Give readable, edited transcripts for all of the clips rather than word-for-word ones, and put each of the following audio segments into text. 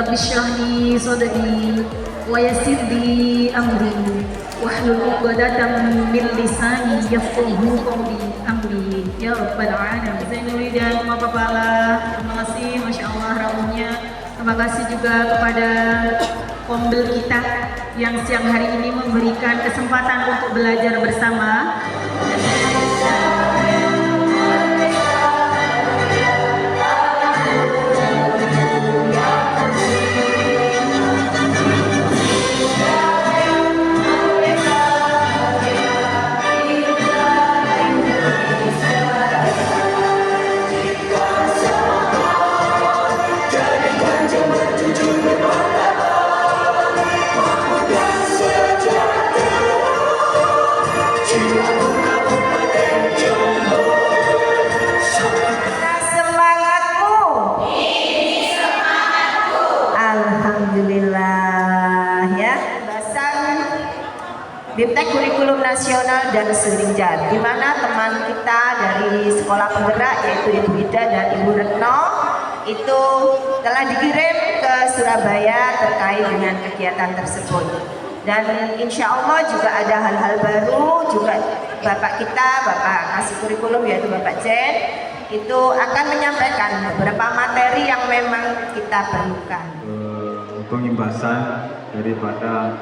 Rabbi shrah li sadri wa yassir li amri wahlul 'uqdatam min lisani yafqahu qawli ya rabbal alamin. Zainul Widan Mapapala, terima kasih, masya Allah rambutnya. Terima kasih juga kepada Kombel kita yang siang hari ini memberikan kesempatan untuk belajar bersama. BIMTEK Kurikulum Nasional dan Selinjar, di mana teman kita dari Sekolah Penggerak yaitu Ibu Ida dan Ibu Retno itu telah dikirim ke Surabaya terkait dengan kegiatan tersebut. Dan insya Allah juga ada hal-hal baru, juga Bapak kita, Bapak Kasih Kurikulum yaitu Bapak Jen, itu akan menyampaikan beberapa materi yang memang kita perlukan. Pengimbasan daripada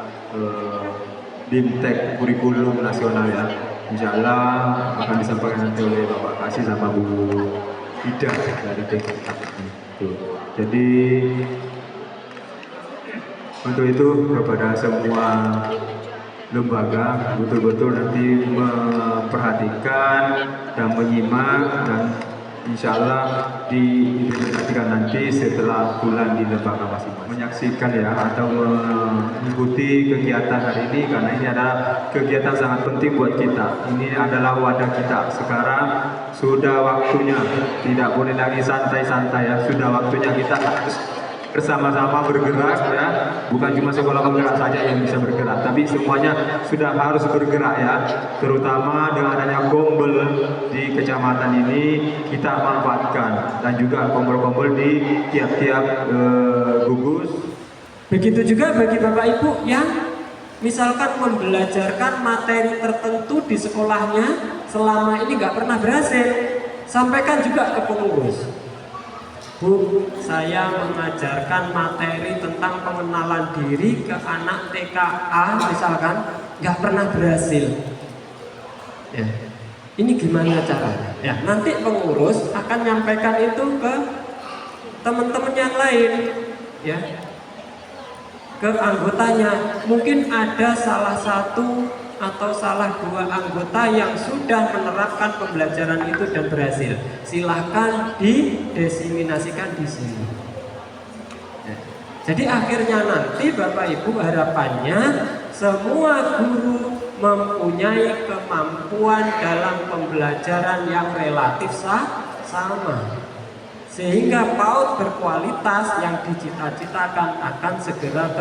BIMTEK Kurikulum Nasional ya, insya Allah akan disampaikan nanti oleh Bapak Kasih sama Bu Ida dari BIMTEK. Jadi untuk itu kepada semua lembaga betul-betul nanti memperhatikan dan menyimak dan insya Allah diimplementasikan nanti setelah bulan di lembaga masing-masing. Menyaksikan ya atau mengikuti kegiatan hari ini karena ini adalah kegiatan sangat penting buat kita. Ini adalah wadah kita. Sekarang sudah waktunya, tidak boleh lagi santai-santai ya. Sudah waktunya kita harus bersama-sama bergerak ya, bukan cuma sekolah penggerak saja yang bisa bergerak, tapi semuanya sudah harus bergerak ya, terutama dengan adanya kombel di kecamatan ini kita manfaatkan dan juga kombel-kombel di tiap-tiap gugus. Begitu juga bagi Bapak Ibu yang misalkan membelajarkan materi tertentu di sekolahnya selama ini nggak pernah berhasil, sampaikan juga ke pengurus. Bu, saya mengajarkan materi tentang pengenalan diri ke anak TKA misalkan nggak pernah berhasil. Ya. Ini gimana caranya? Ya, nanti pengurus akan nyampaikan itu ke teman-teman yang lain, ya, ke anggotanya. Mungkin ada salah satu atau salah dua anggota yang sudah menerapkan pembelajaran itu dan berhasil. Silahkan didiseminasikan di sini. Ya. Jadi akhirnya nanti Bapak Ibu harapannya semua guru mempunyai kemampuan dalam pembelajaran yang relatif sama, sehingga PAUD berkualitas yang dicita-citakan akan segera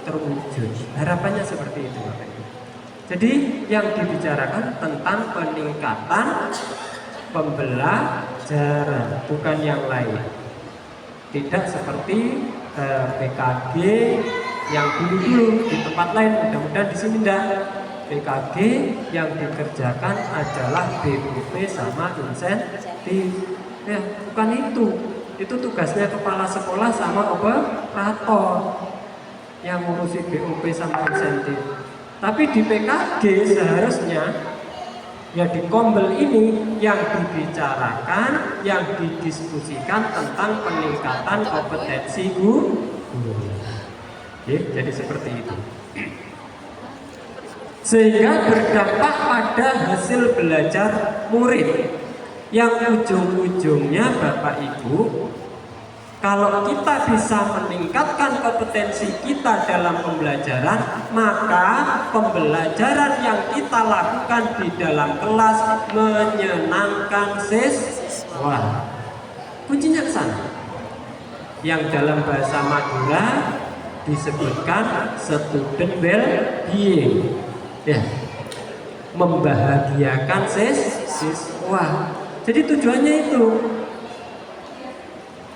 terwujud. Harapannya seperti itu Bapak Ibu. Jadi yang dibicarakan tentang peningkatan pembelajaran, bukan yang lain. Tidak seperti PKG yang dulu di tempat lain, mudah-mudahan di sini tidak. PKG yang dikerjakan adalah BUP sama insentif. Ya, bukan itu. Itu tugasnya kepala sekolah sama operator yang ngurusi BUP sama insentif. Tapi di PKG seharusnya ya di kombel ini yang dibicarakan, yang didiskusikan tentang peningkatan kompetensi guru. Jadi seperti itu. Sehingga berdampak pada hasil belajar murid yang ujung-ujungnya Bapak Ibu, kalau kita bisa meningkatkan kompetensi kita dalam pembelajaran, maka pembelajaran yang kita lakukan di dalam kelas menyenangkan siswa. Kuncinya ke sana. Yang dalam bahasa Madura disebutkan student well-being. Ya. Membahagiakan siswa. Jadi tujuannya itu.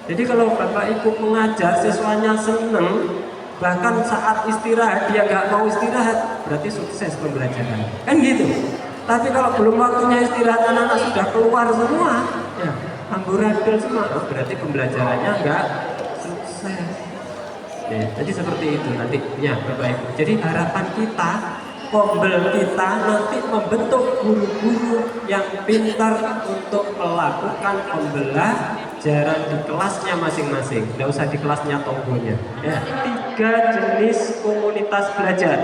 Jadi kalau Bapak Ibu mengajar siswanya seneng, bahkan saat istirahat dia nggak mau istirahat, berarti sukses pembelajaran. Kan gitu. Tapi kalau belum waktunya istirahat, anak-anak sudah keluar semua, ya amburadul semua, oh, berarti pembelajarannya nggak sukses. Ya, jadi seperti itu nanti ya Bapak Ibu. Jadi harapan kita, pembel kita nanti membentuk guru-guru yang pintar untuk melakukan pembelajaran di kelasnya masing-masing. Tidak usah di kelasnya tonggonya. Ya. 3 jenis komunitas belajar.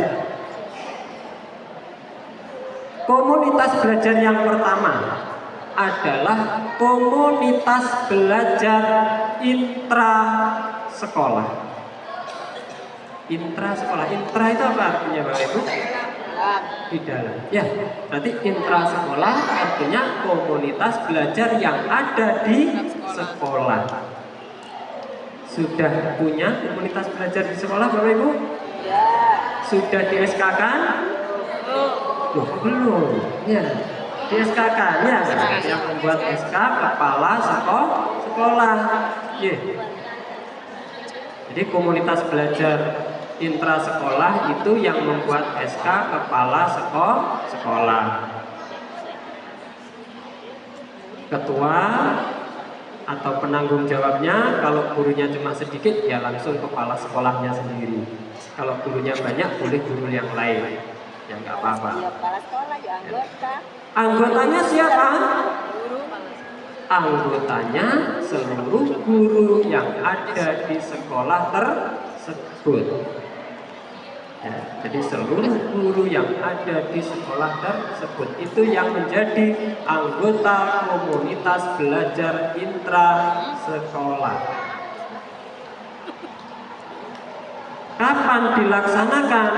Komunitas belajar yang pertama adalah komunitas belajar intra sekolah. Intra sekolah. Intra itu apa artinya Bapak Ibu? Di dalam. Ya, berarti intra sekolah artinya komunitas belajar yang ada di sekolah. Sudah punya komunitas belajar di sekolah Bapak Ibu? Ya. Sudah di SK-kan? Loh, belum. Ya. Di SK-kan ya. Yang membuat SK kepala sekolah. Ya. Jadi komunitas belajar intra sekolah itu yang membuat SK kepala sekolah. Ketua atau penanggung jawabnya, kalau gurunya cuma sedikit ya langsung kepala sekolahnya sendiri. Kalau gurunya banyak boleh guru yang lain. Ya nggak apa-apa. Kepala sekolah ya anggota. Anggotanya siapa? Anggotanya seluruh guru yang ada di sekolah tersebut. Ya, jadi seluruh guru yang ada di sekolah tersebut itu yang menjadi anggota komunitas belajar intra sekolah. Kapan dilaksanakan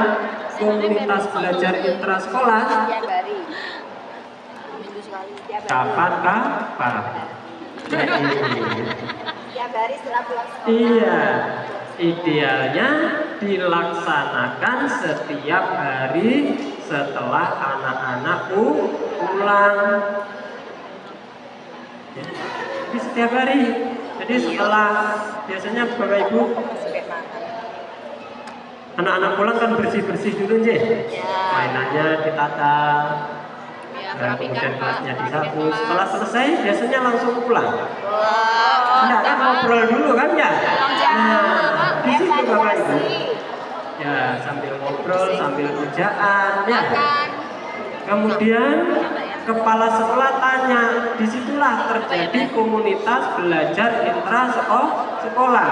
komunitas belajar intra sekolah? Kapan? Tiap hari setelah pulang sekolah. Iya, idealnya dilaksanakan setiap hari setelah anak-anak pulang. Jadi setiap hari. Jadi setelah biasanya Bapak Ibu anak-anak pulang kan bersih-bersih dulu aja. Mainannya ditata. Nah, kemudian kelasnya disapu. Setelah selesai biasanya langsung pulang. Enggak kan ngobrol dulu kan ya? Nah, di situ Bapak Ibu. Ya, sambil ngobrol, sambil kerjaan ya. Kemudian kepala sekolah tanya, disitulah terjadi komunitas belajar intra sekolah.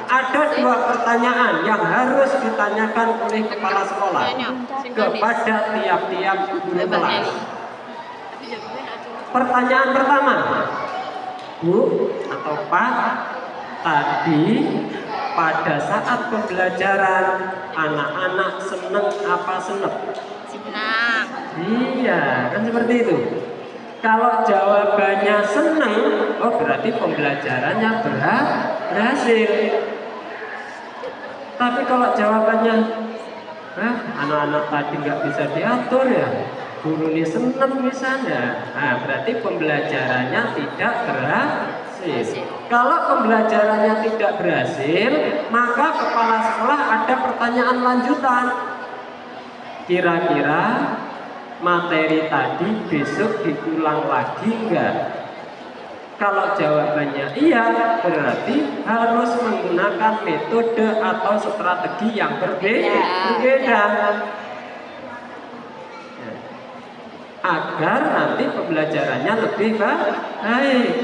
Ada 2 pertanyaan yang harus ditanyakan oleh kepala sekolah kepada tiap-tiap guru kelas. Pertanyaan pertama, Bu atau Pak, tadi pada saat pembelajaran anak-anak seneng apa senep? Senang. Iya, kan seperti itu. Kalau jawabannya seneng, oh berarti pembelajarannya berhasil. Tapi kalau jawabannya, anak-anak tadi nggak bisa diatur ya, guru ini seneng misalnya, nah berarti pembelajarannya tidak berhasil. Kalau pembelajarannya tidak berhasil, maka kepala sekolah ada pertanyaan lanjutan. Kira-kira materi tadi besok diulang lagi enggak? Kalau jawabannya iya, berarti harus menggunakan metode atau strategi yang berbeda. Agar nanti pembelajarannya lebih baik.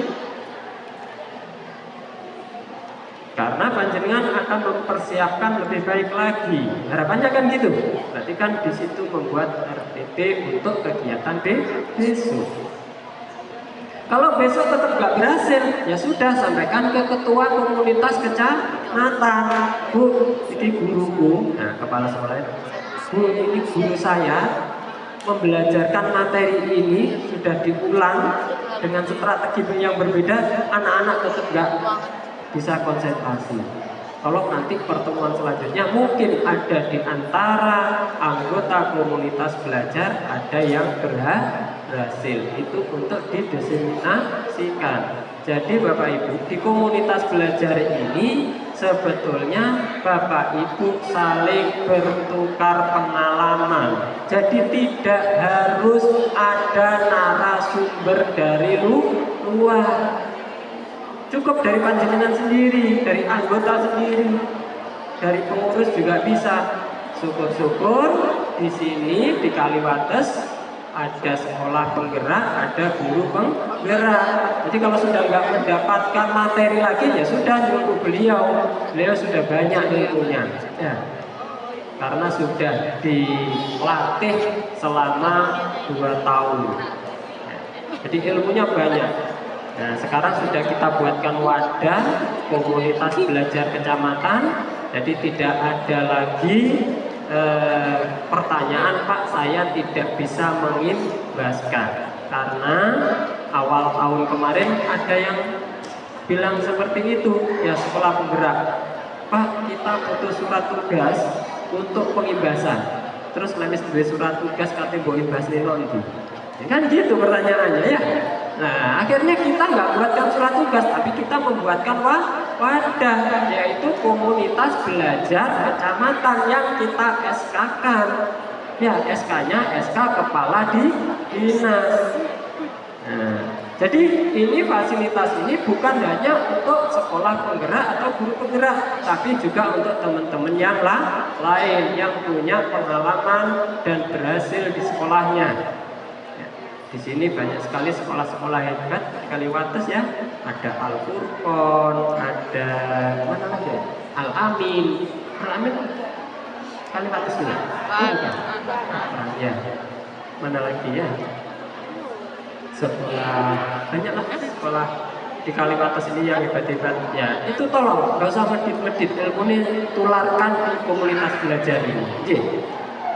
Karena panjenengan akan mempersiapkan lebih baik lagi. Harapannya kan gitu. Berarti kan di situ membuat RTP untuk kegiatan besok. Kalau besok tetap nggak berhasil, ya sudah sampaikan ke ketua komunitas kecamatan. Bu, ini guruku, nah kepala sekolah, Bu, ini guru saya membelajarkan materi ini sudah diulang dengan strategi yang berbeda, anak-anak tetap nggak bisa konsentrasi. Kalau nanti pertemuan selanjutnya mungkin ada di antara anggota komunitas belajar ada yang berhasil, itu untuk didiseminasi. menyaksikan. Jadi Bapak Ibu, di komunitas belajar ini sebetulnya Bapak Ibu saling bertukar pengalaman. Jadi tidak harus ada narasumber dari luar. Cukup dari panjenengan sendiri, dari anggota sendiri, dari pengurus juga bisa. Syukur-syukur di sini di Kaliwates ada sekolah penggerak, ada guru penggerak. Jadi kalau sudah nggak mendapatkan materi lagi, ya sudah nunggu beliau sudah banyak ilmunya, ya. Karena sudah dilatih selama 2 tahun. Jadi ilmunya banyak. Nah, sekarang sudah kita buatkan wadah komunitas belajar kecamatan. Jadi tidak ada lagi pertanyaan, Pak, saya tidak bisa mengimbaskan. Karena awal tahun kemarin ada yang bilang seperti itu, ya sekolah penggerak, Pak, kita butuh surat tugas untuk pengimbasan. Terus lemis duwe surat tugas katanya mbok imbas nilo itu. Ya kan gitu pertanyaannya ya. Nah, akhirnya kita nggak buatkan surat tugas, tapi kita membuatkan wadah, yaitu komunitas belajar kecamatan yang kita SK-kan. Ya, SK-nya SK Kepala Dinas. Nah, jadi ini fasilitas ini bukan hanya untuk sekolah penggerak atau guru penggerak, tapi juga untuk teman-teman yang lain yang punya pengalaman dan berhasil di sekolahnya. Di sini banyak sekali sekolah-sekolah hebat di Kaliwates ya. Ada Al-Furqon, ada mana lagi? Al-Amin. Al-Amin Kaliwates juga. Oh, bukan. Ya. Mana lagi ya? Sekolah banyaklah sekolah di Kaliwates ini yang hebat-hebat. Ya, itu tolong nggak usah medit-medit, ilmu ini tularkan di komunitas belajar ini.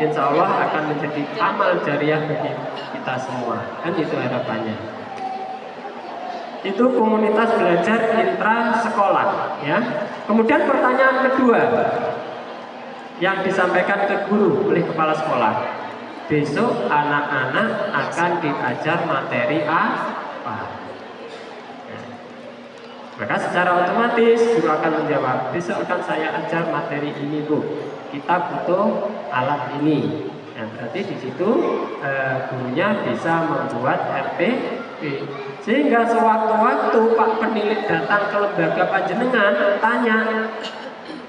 Insya Allah akan menjadi amal jariah bagi kita semua. Kan itu harapannya. Itu komunitas belajar intra sekolah, ya. Kemudian pertanyaan kedua yang disampaikan ke guru oleh kepala sekolah, besok anak-anak akan diajar materi apa? Maka secara otomatis guru akan menjawab, besok akan saya ajar materi ini, Bu. Kita butuh alat ini. Nah, berarti di situ gurunya bisa membuat RPP. Sehingga sewaktu-waktu Pak Penilik datang ke lembaga panjenengan tanya,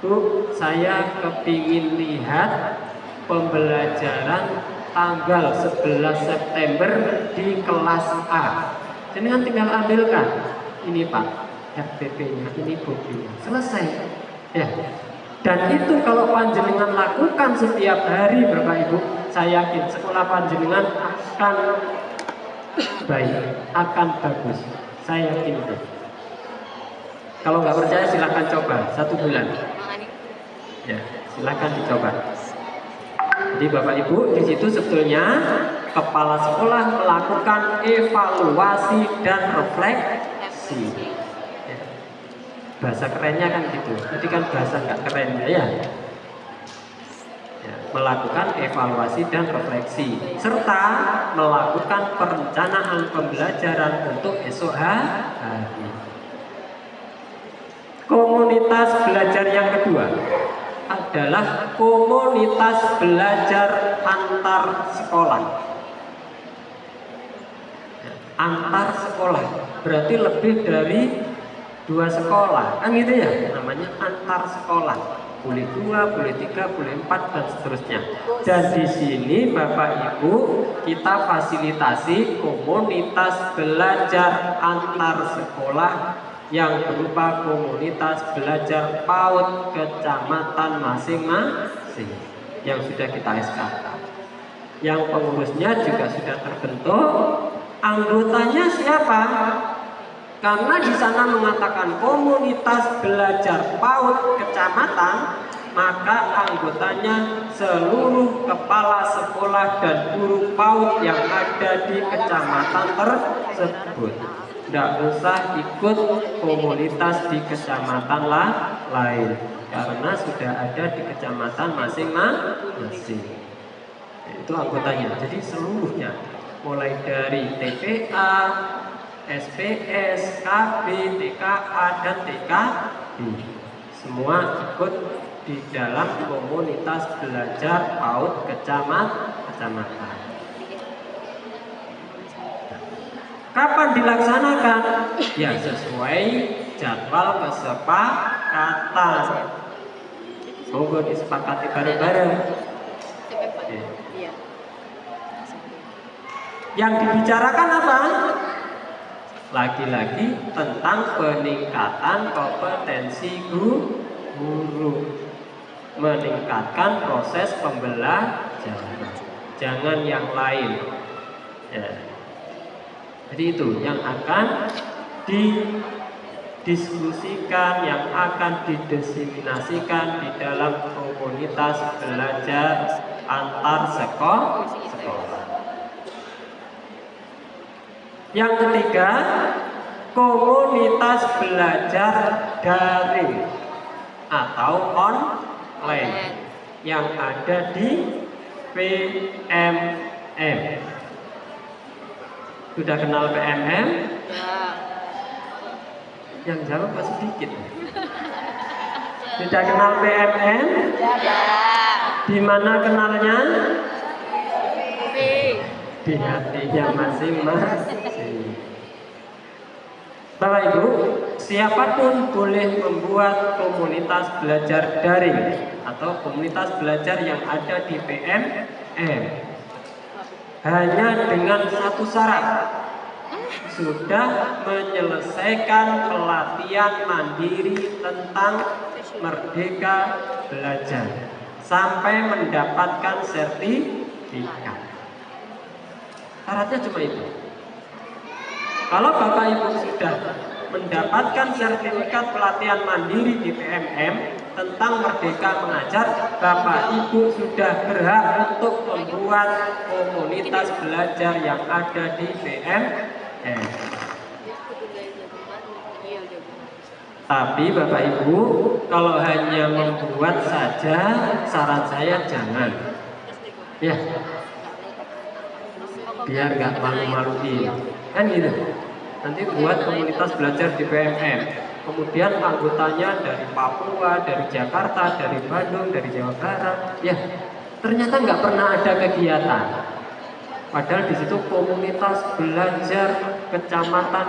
Bu, saya kepingin lihat pembelajaran tanggal 11 September di kelas A. Jenengan tinggal ambilkan. Ini Pak, RPP-nya, ini bukunya. Selesai. Ya. Dan itu kalau panjenengan lakukan setiap hari Bapak Ibu, saya yakin sekolah panjenengan akan baik, akan bagus. Saya yakin itu. Kalau nggak percaya silahkan coba 1 bulan. Ya, silahkan dicoba. Jadi Bapak Ibu di situ sebetulnya kepala sekolah melakukan evaluasi dan refleksi. Bahasa kerennya kan gitu, jadi kan bahasa nggak keren ya. Melakukan evaluasi dan refleksi serta melakukan perencanaan pembelajaran untuk esok hari. Komunitas belajar yang kedua adalah komunitas belajar antar sekolah. Antar sekolah berarti lebih dari 2 sekolah, kan gitu ya, namanya antar sekolah. Boleh 2, boleh 3, boleh 4 dan seterusnya. Dan di sini Bapak Ibu kita fasilitasi komunitas belajar antar sekolah yang berupa komunitas belajar PAUD kecamatan masing-masing yang sudah kita SK-kan. Yang pengurusnya juga sudah terbentuk. Anggotanya siapa? Karena di sana mengatakan komunitas belajar PAUD kecamatan, maka anggotanya seluruh kepala sekolah dan guru PAUD yang ada di kecamatan tersebut. Tidak usah ikut komunitas di kecamatan lain, karena sudah ada di kecamatan masing-masing. Itu anggotanya. Jadi seluruhnya, mulai dari TPA, SPS, KB, TKA, dan TKB. Semua ikut di dalam komunitas belajar PAUD kecamatan. Kapan dilaksanakan? Ya sesuai jadwal kesepakatan. Monggo disepakati bareng-bareng. Yang dibicarakan apa? Lagi-lagi tentang peningkatan kompetensi guru, meningkatkan proses pembelajaran, jangan yang lain. Ya. Jadi itu yang akan didiskusikan, yang akan didiseminasikan di dalam komunitas belajar antar sekolah. Yang ketiga, komunitas belajar daring atau online yang ada di PMM. Sudah kenal PMM? Yang jawab masih sedikit. Sudah kenal PMM? Di mana kenalnya? Di hatinya masing-masing. Bapak Ibu, siapapun boleh membuat komunitas belajar daring atau komunitas belajar yang ada di PMM. Hanya dengan satu syarat, sudah menyelesaikan pelatihan mandiri tentang Merdeka Belajar sampai mendapatkan sertifikat. Syaratnya cuma itu. Kalau Bapak Ibu sudah mendapatkan sertifikat pelatihan mandiri di PMM tentang Merdeka Mengajar, Bapak Ibu sudah berhak untuk membuat komunitas belajar yang ada di PMM. Tapi Bapak Ibu, kalau hanya membuat saja, saran saya jangan. Ya, biar nggak malu-maluin, kan gitu. Nanti buat komunitas belajar di PMM, kemudian anggotanya dari Papua, dari Jakarta, dari Bandung, dari Jawa Barat, ya ternyata nggak pernah ada kegiatan. Padahal di situ komunitas belajar kecamatan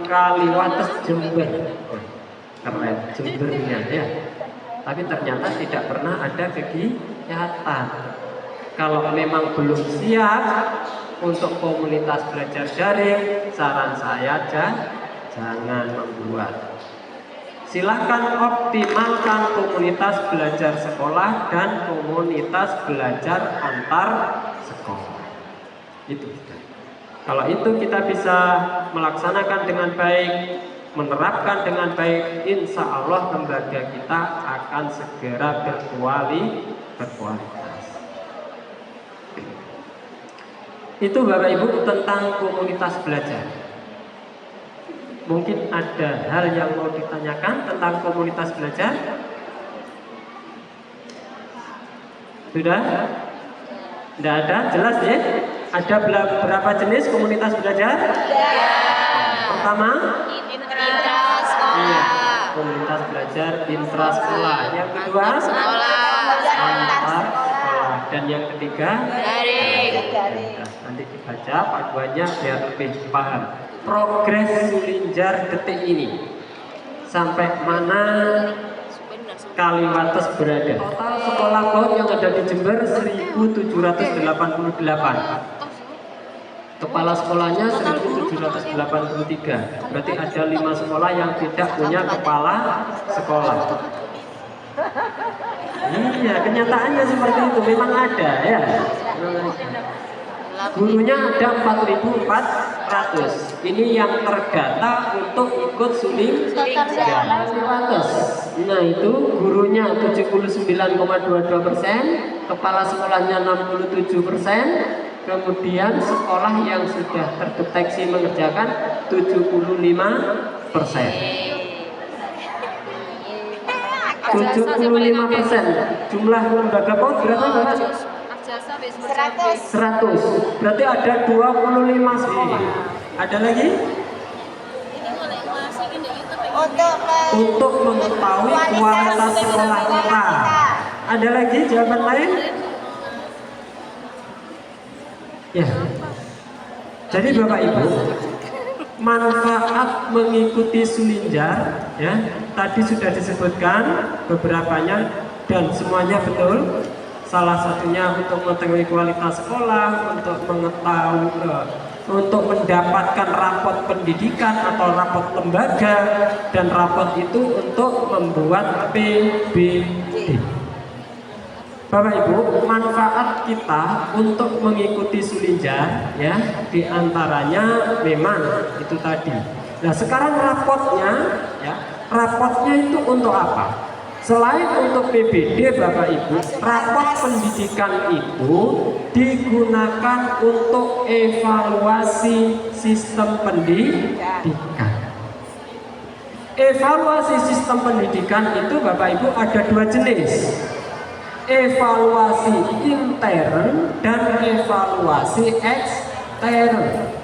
Kaliwates Jember, keren Jembernya ya. Tapi ternyata tidak pernah ada kegiatan. Kalau memang belum siap untuk komunitas belajar daring, saran saya jangan membuat. Silahkan optimalkan komunitas belajar sekolah dan komunitas belajar antar sekolah. Itu. Kalau itu kita bisa melaksanakan dengan baik, menerapkan dengan baik, insya Allah lembaga kita akan segera berkualitas. Itu Bapak Ibu tentang komunitas belajar. Mungkin ada hal yang mau ditanyakan tentang komunitas belajar? Sudah? Tidak ada? Jelas ya? Ada berapa jenis komunitas belajar? Pertama? Intrasekolah. Iya, komunitas belajar intrasekolah. Yang kedua? Antar sekolah. Dan yang ketiga? Daring. Nanti dibaca paduannya biar lebih paham. Progres Sulinjar detik ini sampai mana Kaliwates berada. Total sekolah PAUD yang ada di Jember 1788. Kepala sekolahnya 1783. Berarti ada 5 sekolah yang tidak punya kepala sekolah. Iya, kenyataannya seperti itu, memang ada ya. Gurunya ada 4.400. Ini yang terdata untuk ikut Sulinjar. Nah itu gurunya 79,22%, kepala sekolahnya 67%, kemudian sekolah yang sudah terdeteksi mengerjakan 75%. 75%. Jumlah lembaga PAUD berapa Bapak? 100. 100. Berarti ada 25 sekolah. Ada lagi? untuk mengetahui kualitas sekolah kita. Ada lagi jawaban lain? Ya. Jadi Bapak Ibu, manfaat mengikuti Sulinjar ya tadi sudah disebutkan beberapanya dan semuanya betul. Salah satunya untuk mengetahui kualitas sekolah, untuk mengetahui untuk mendapatkan rapot pendidikan atau rapot lembaga, dan rapot itu untuk membuat PBD. Bapak Ibu, manfaat kita untuk mengikuti Sulinjar ya diantaranya memang itu tadi. Nah sekarang rapotnya ya, rapotnya itu untuk apa? Selain untuk PBD Bapak Ibu, rapot pendidikan itu digunakan untuk evaluasi sistem pendidikan. Evaluasi sistem pendidikan itu Bapak Ibu ada dua jenis. Evaluasi intern dan evaluasi ekstern.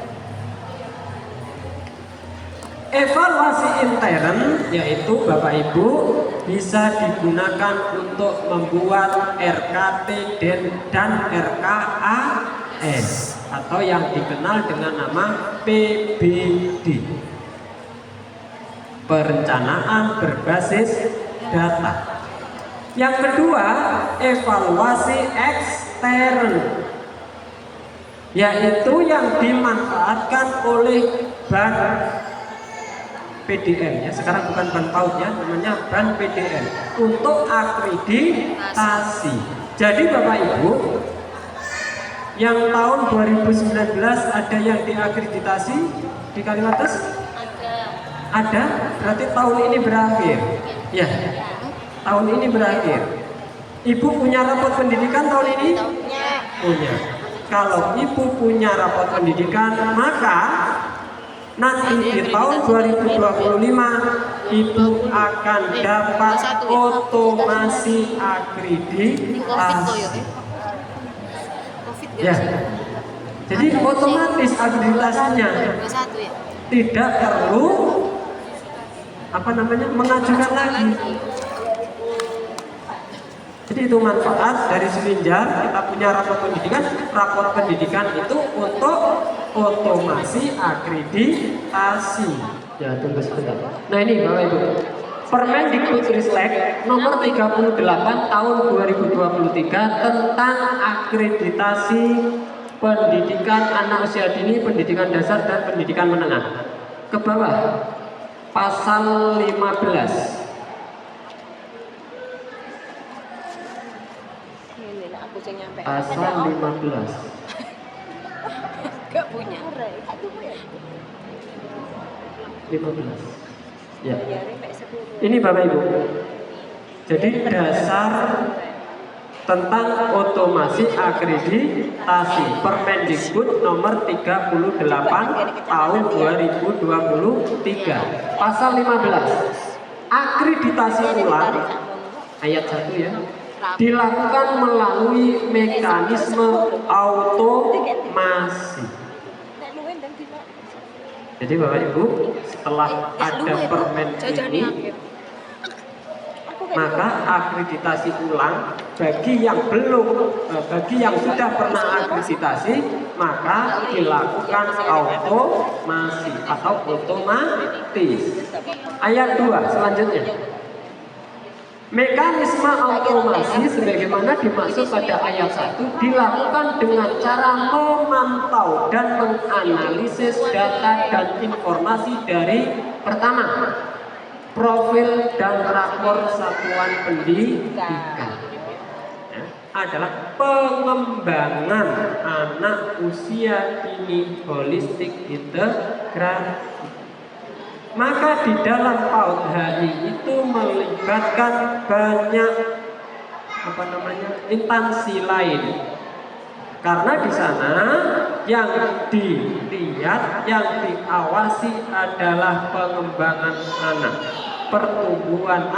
Evaluasi intern yaitu Bapak Ibu bisa digunakan untuk membuat RKT dan RKAS atau yang dikenal dengan nama PBD, perencanaan berbasis data. Yang kedua, evaluasi ekstern, yaitu yang dimanfaatkan oleh bank PDN ya, sekarang bukan ban PAUD ya, namanya ban PDN untuk akreditasi. Jadi Bapak Ibu, yang tahun 2019 ada yang diakreditasi di Kalimantan? Ada, berarti tahun ini berakhir. Ya, tahun ini berakhir. Ibu punya rapot pendidikan tahun ini? Punya. Kalau Ibu punya rapot pendidikan, maka nanti di tahun 2025 Ibu akan dapat otomasi akreditasi. Ya. Jadi otomatis akreditasinya tidak perlu mengajukan lagi. Jadi itu manfaat dari Sulinjar. Kita punya rapor pendidikan itu untuk otomasi akreditasi. Ya, tunggu sebentar. Nah ini Bapak Ibu, Permendikbudristek nomor 38 tahun 2023 tentang akreditasi pendidikan anak usia dini, pendidikan dasar dan pendidikan menengah. Ke bawah, pasal 15. Pasal 15. Gak punya. 15. Ya. Ini Bapak Ibu. Jadi dasar tentang otomasi akreditasi Permendikbud nomor 38 tahun 2023. Pasal 15. Akreditasi ulang ayat 1 ya. Dilakukan melalui mekanisme automasi. Jadi Bapak Ibu, setelah ada permen ini, maka akreditasi ulang bagi yang sudah pernah akreditasi, maka dilakukan automasi atau otomatis. Ayat 2 selanjutnya. Mekanisme automasi sebagaimana dimaksud pada ayat 1 dilakukan dengan cara memantau dan menganalisis data dan informasi dari pertama, profil dan rapor satuan pendidikan ya, adalah pengembangan anak usia dini holistik integrasi. Maka di dalam PAUD HI itu melibatkan banyak instansi lain. Karena di sana yang dilihat, yang diawasi adalah pengembangan anak, pertumbuhan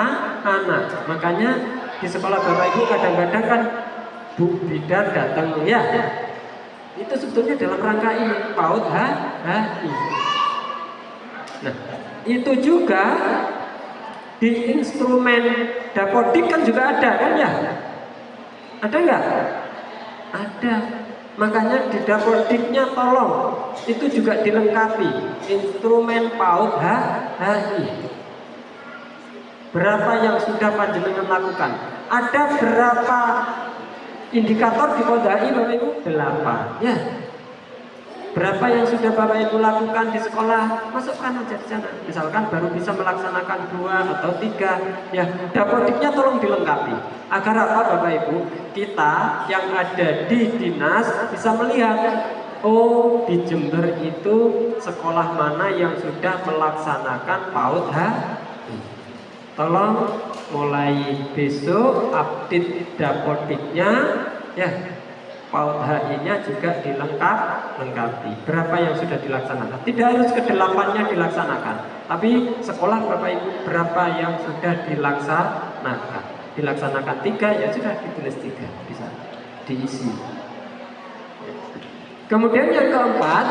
anak. Makanya di sekolah Bapak Ibu kadang-kadang kan Bu Bidan datang ya. Itu sebetulnya dalam rangka ini PAUD HI. Nah, itu juga di instrumen dapodik kan juga ada kan ya? Ada nggak? Ada. Makanya di dapodiknya tolong itu juga dilengkapi instrumen PAUD HI. Berapa yang sudah panjenengan lakukan? Ada berapa indikator di PAUD HI Bapak Ibu? 8. Ya. Berapa yang sudah Bapak Ibu lakukan di sekolah? Masukkan aja di sana. Misalkan baru bisa melaksanakan 2 atau 3. Ya, dapodiknya tolong dilengkapi. Agar apa Bapak Ibu? Kita yang ada di dinas bisa melihat, oh di Jember itu sekolah mana yang sudah melaksanakan PAUD HI. Tolong mulai besok update dapodiknya ya. PAUD HI-nya juga dilengkapi. Berapa yang sudah dilaksanakan? Tidak harus ke-8-nya dilaksanakan, tapi sekolah Bapak Ibu berapa yang sudah dilaksanakan? Dilaksanakan 3 ya sudah ditulis 3 bisa diisi. Kemudian yang keempat,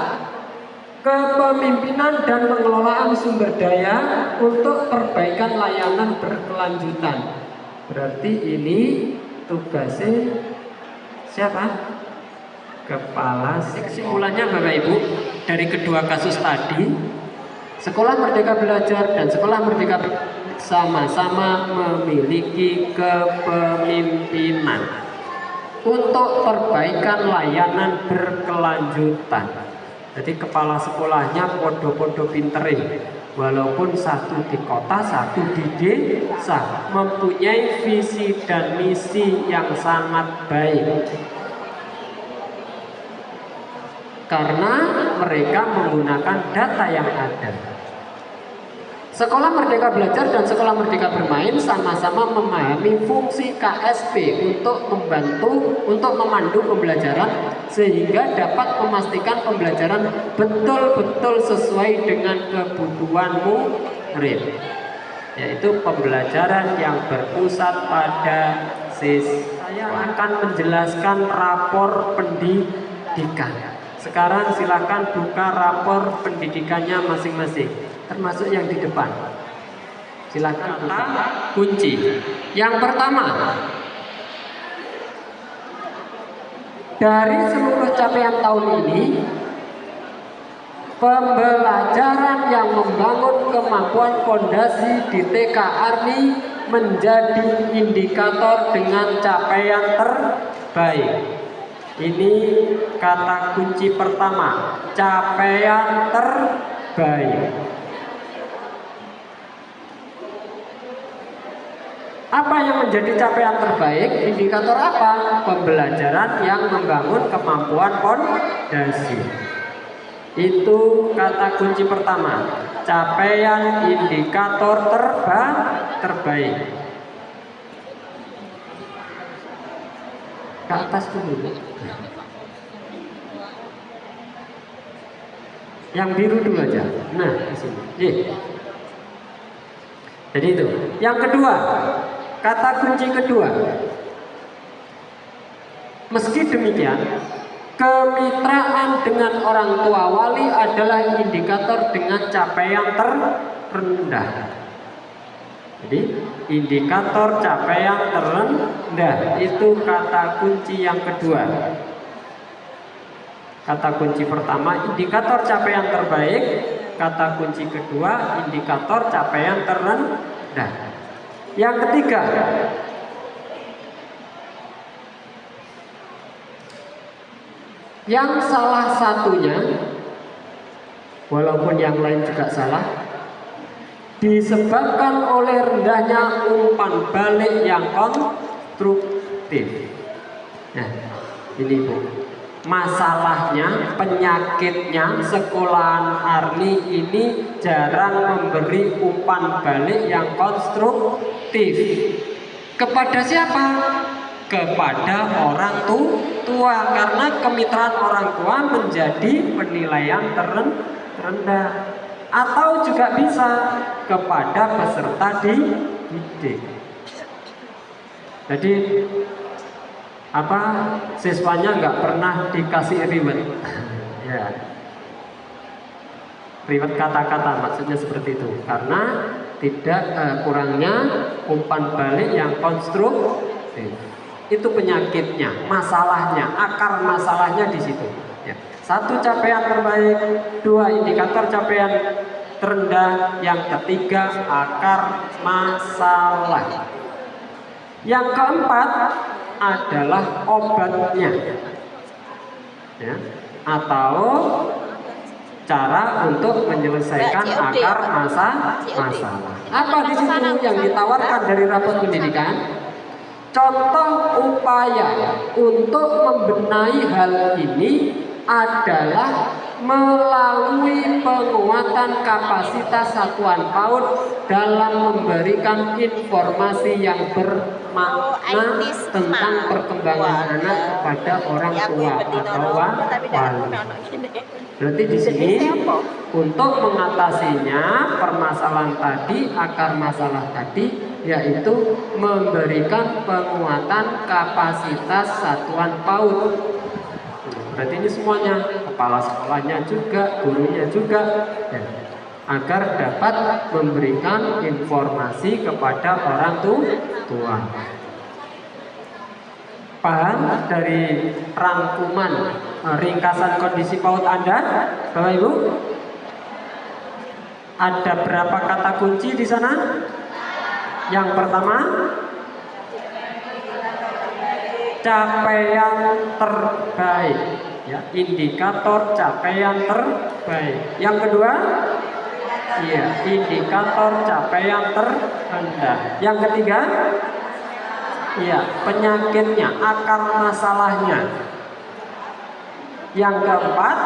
kepemimpinan dan pengelolaan sumber daya untuk perbaikan layanan berkelanjutan. Berarti ini tugasnya siapa? Kepala. Kesimpulannya Bapak Ibu dari kedua kasus tadi, Sekolah Merdeka Belajar dan Sekolah Merdeka sama-sama memiliki kepemimpinan untuk perbaikan layanan berkelanjutan. Jadi kepala sekolahnya podo-podo pintere, walaupun satu di kota, satu di desa, mempunyai visi dan misi yang sangat baik. Karena mereka menggunakan data yang ada. Sekolah Merdeka Belajar dan Sekolah Merdeka Bermain sama-sama memahami fungsi KSP untuk membantu, untuk memandu pembelajaran sehingga dapat memastikan pembelajaran betul-betul sesuai dengan kebutuhan murid, yaitu pembelajaran yang berpusat pada siswa. Saya akan menjelaskan rapor pendidikan. Sekarang silakan buka rapor pendidikannya masing-masing, termasuk yang di depan. Silakan buka. Kunci. Yang pertama, dari seluruh capaian tahun ini, pembelajaran yang membangun kemampuan fondasi di TK Arni menjadi indikator dengan capaian terbaik. Ini kata kunci pertama, capaian terbaik. Apa yang menjadi capaian terbaik? Indikator apa? Pembelajaran yang membangun kemampuan fondasi. Itu kata kunci pertama, capaian indikator terbaik. Ke atas dulu. Yang biru dulu aja. Nah, di sini. Jadi itu. Yang kedua, kata kunci kedua. Meski demikian, kemitraan dengan orang tua wali adalah indikator dengan capaian terendah. Jadi indikator capaian terendah itu kata kunci yang kedua. Kata kunci pertama indikator capaian terbaik, kata kunci kedua indikator capaian terendah. Yang ketiga, yang salah satunya, walaupun yang lain juga salah, disebabkan oleh rendahnya umpan balik yang konstruktif. Nah, ini Bu, masalahnya, penyakitnya sekolahan Arni ini jarang memberi umpan balik yang konstruktif. Kepada siapa? Kepada orang tua, karena kemitraan orang tua menjadi penilaian terendah. Atau juga bisa kepada peserta didik. Jadi siswanya nggak pernah dikasih reward. Ya. Riwet kata-kata maksudnya seperti itu. Karena tidak kurangnya umpan balik yang konstruktif. Itu penyakitnya, masalahnya, akar masalahnya di situ. Ya. 1 capaian terbaik, 2 indikator capaian terendah, yang ketiga akar masalah. Yang keempat adalah obatnya, ya, atau cara untuk menyelesaikan akar masalah. Apa di situ yang ditawarkan dari rapor pendidikan? Contoh upaya untuk membenahi hal ini adalah melalui penguatan kapasitas satuan PAUD dalam memberikan informasi yang bermakna tentang perkembangan anak kepada orang tua atau wali. Berarti di sini untuk mengatasinya permasalahan tadi, akar masalah tadi, yaitu memberikan penguatan kapasitas satuan PAUD. Berarti ini semuanya, kepala sekolahnya juga, gurunya juga, ya, agar dapat memberikan informasi kepada orang tua. Paham dari rangkuman ringkasan kondisi PAUD Anda, Bapak Ibu? Ada berapa kata kunci di sana? Yang pertama, capaian terbaik, ya, indikator capaian terbaik. Yang kedua, iya, indikator capaian terendah. Yang ketiga, iya, penyakitnya, akar masalahnya. Yang keempat,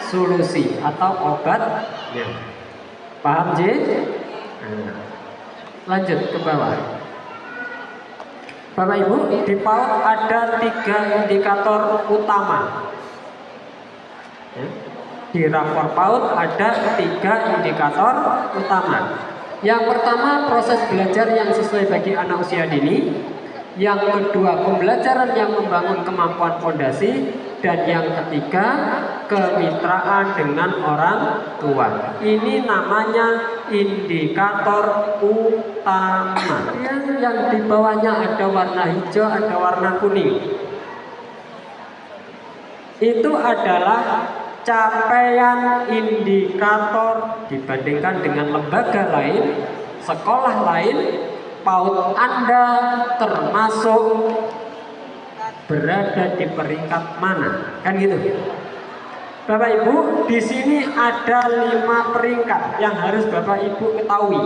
solusi atau obatnya. Paham, J? Nah, lanjut ke bawah. Bapak Ibu, di PAUD ada 3 indikator utama. Ya. Di rapor PAUD ada 3 indikator utama. Yang pertama, proses belajar yang sesuai bagi anak usia dini. Yang kedua, pembelajaran yang membangun kemampuan fondasi. Dan yang ketiga, kemitraan dengan orang tua. Ini namanya indikator utama. Yang di bawahnya ada warna hijau, ada warna kuning. Itu adalah capaian indikator dibandingkan dengan lembaga lain, sekolah lain. PAUD Anda termasuk berada di peringkat mana, kan gitu. Bapak Ibu, di sini ada 5 peringkat yang harus Bapak Ibu ketahui.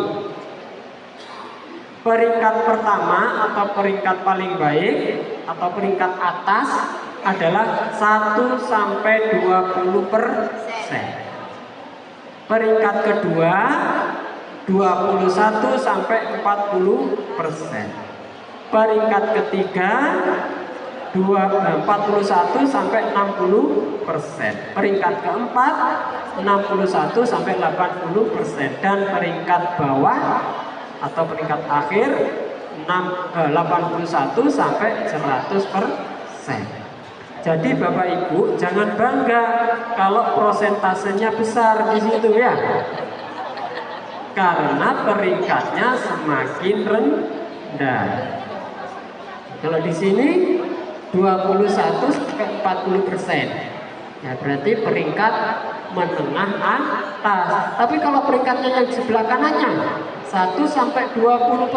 Peringkat pertama atau peringkat paling baik atau peringkat atas adalah 1 sampai 20%. Peringkat kedua 21 sampai 40%. Peringkat ketiga 41 sampai 60%. Peringkat keempat 61 sampai 80%, dan peringkat bawah atau peringkat akhir 81 sampai 100%. Jadi Bapak Ibu jangan bangga kalau prosentasenya besar di situ ya. Karena peringkatnya semakin rendah. Kalau di sini 21 sampai 40%. Ya berarti peringkat menengah atas. Tapi kalau peringkatnya yang di sebelah kanannya 1 sampai 20%,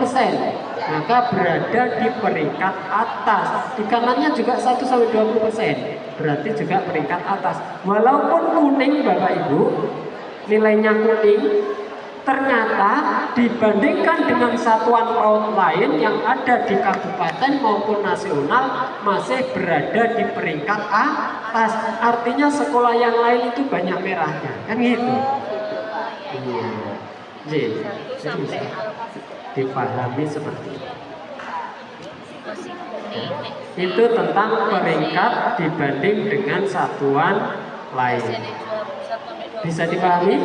maka berada di peringkat atas. Di kanannya juga 1 sampai 20%, berarti juga peringkat atas. Walaupun kuning Bapak Ibu, nilainya kuning, ternyata dibandingkan dengan satuan PAUD lain yang ada di kabupaten maupun nasional masih berada di peringkat atas. Artinya sekolah yang lain itu banyak merahnya, kan gitu. Iya. Jadi bisa dipahami seperti itu. Itu tentang peringkat dibanding dengan satuan lain. Bisa dipahami?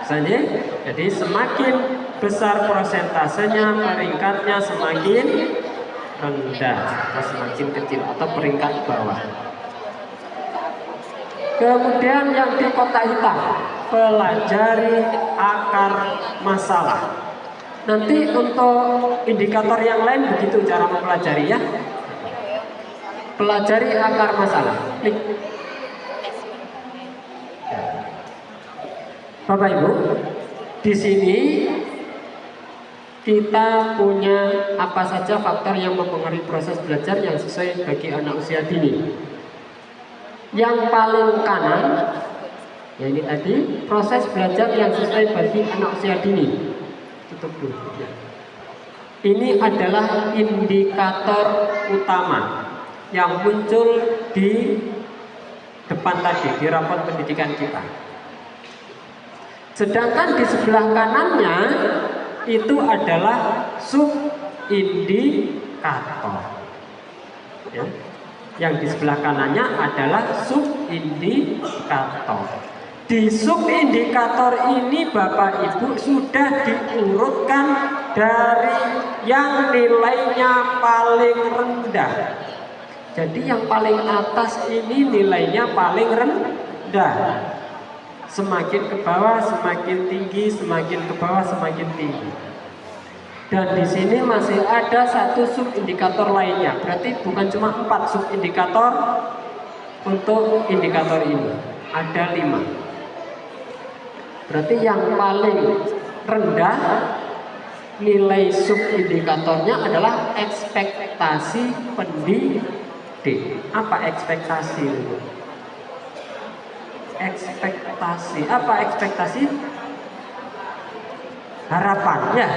Saja. Jadi semakin besar prosentasenya, peringkatnya semakin rendah atau semakin kecil atau peringkat bawah. Kemudian yang di kotak hitam, pelajari akar masalah. Nanti untuk indikator yang lain begitu cara mempelajari ya. Pelajari akar masalah. Klik. Bapak Ibu, di sini kita punya apa saja faktor yang mempengaruhi proses belajar yang sesuai bagi anak usia dini. Yang paling kanan, ya ini tadi proses belajar yang sesuai bagi anak usia dini. Tutup dulu. Ini adalah indikator utama yang muncul di depan tadi di rapor pendidikan kita. Sedangkan di sebelah kanannya itu adalah subindikator. Ya. Yang di sebelah kanannya adalah subindikator. Di subindikator ini Bapak Ibu sudah diurutkan dari yang nilainya paling rendah. Jadi yang paling atas ini nilainya paling rendah. Semakin ke bawah semakin tinggi, semakin ke bawah semakin tinggi. Dan di sini masih ada satu subindikator lainnya. Berarti bukan cuma 4 subindikator untuk indikator ini. Ada 5. Berarti yang paling rendah nilai subindikatornya adalah ekspektasi pendidik. Apa ekspektasi itu? Ekspektasi. Apa ekspektasi? Harapan. Ya.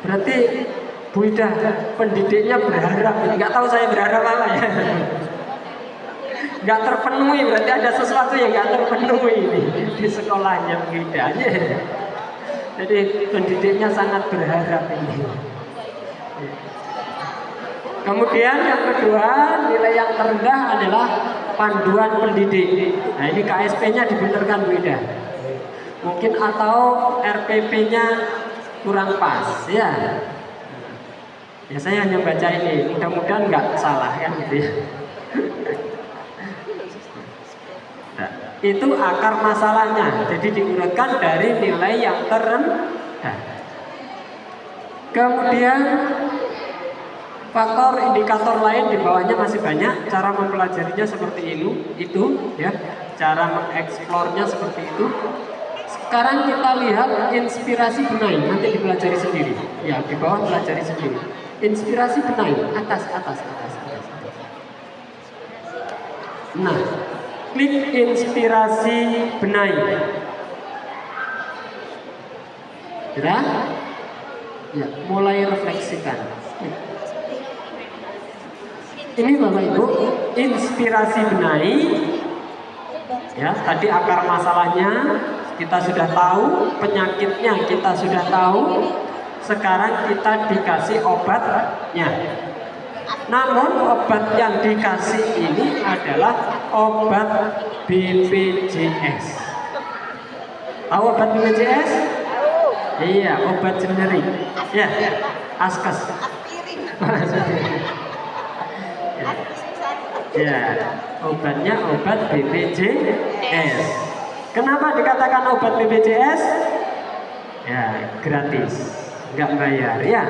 Berarti Bu Ida pendidiknya berharap. Nggak tahu saya berharap apa ya. Nggak terpenuhi. Berarti ada sesuatu yang nggak terpenuhi ini di sekolahnya Bu Ida. Jadi pendidiknya sangat berharap ini. Kemudian yang kedua, nilai yang terendah adalah panduan pendidik. Nah ini KSP-nya dibenarkan Bu Ida. Mungkin atau RPP-nya kurang pas ya. Ya saya hanya baca ini, mudah-mudahan nggak salah kan gitu ya. Nah, itu akar masalahnya. Jadi diurutkan dari nilai yang terendah. Kemudian faktor indikator lain di bawahnya masih banyak. Cara mempelajarinya seperti itu ya. Cara mengeksplornya seperti itu. Sekarang kita lihat inspirasi benai. Nanti dipelajari sendiri. Ya, di bawah pelajari sendiri. Inspirasi benai atas. Nah, klik inspirasi benai. Ya, mulai refleksikan. Ini Bapak Ibu, inspirasi benai. Ya, tadi akar masalahnya kita sudah tahu, penyakitnya kita sudah tahu. Sekarang kita dikasih obatnya. Namun obat yang dikasih ini adalah obat BPJS. Tahu obat BPJS? Iya, obat generik. Ya, Askes. Ya, obatnya obat BPJS. Kenapa dikatakan obat BPJS? Ya, gratis, nggak bayar ya.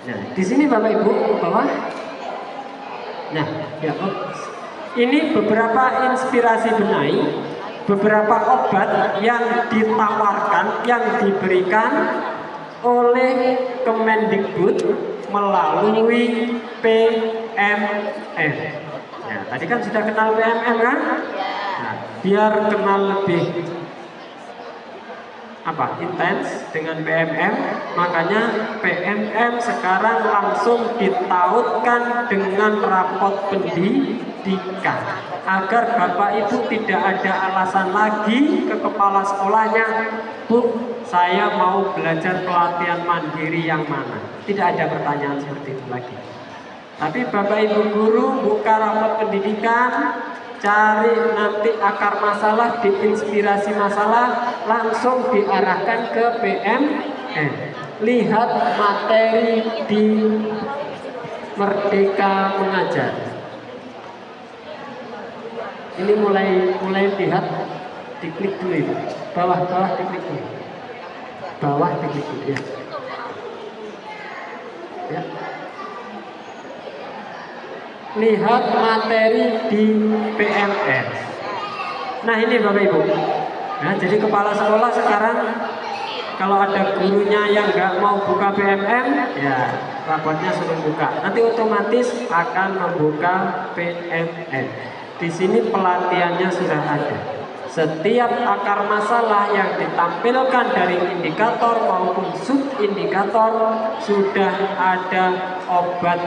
Nah, di sini Bapak Ibu bawah. Nah, ya, ini beberapa inspirasi benai, beberapa obat yang ditawarkan, yang diberikan oleh Kemendikbud melalui PMM. Nah, tadi kan sudah kenal PMM kan? Nah, biar kenal lebih intens dengan PMM, makanya PMM sekarang langsung ditautkan dengan rapot pendidikan agar Bapak Ibu tidak ada alasan lagi ke kepala sekolahnya, Bu, saya mau belajar pelatihan mandiri yang mana. Tidak ada pertanyaan seperti itu lagi. Tapi Bapak Ibu guru buka rapot pendidikan, cari nanti akar masalah, diinspirasi masalah, langsung diarahkan ke PMM. Lihat materi di Merdeka Mengajar. Ini mulai lihat diklik dulu Ibu. Bawah diklik dulu. Bawah diklik dulu ya. Ya. Lihat materi di PMS. Nah ini Bapak Ibu. Nah jadi kepala sekolah sekarang kalau ada gurunya yang nggak mau buka PMM, ya rapotnya suruh buka. Nanti otomatis akan membuka PMM. Di sini pelatihannya sudah ada. Setiap akar masalah yang ditampilkan dari indikator maupun subindikator sudah ada obat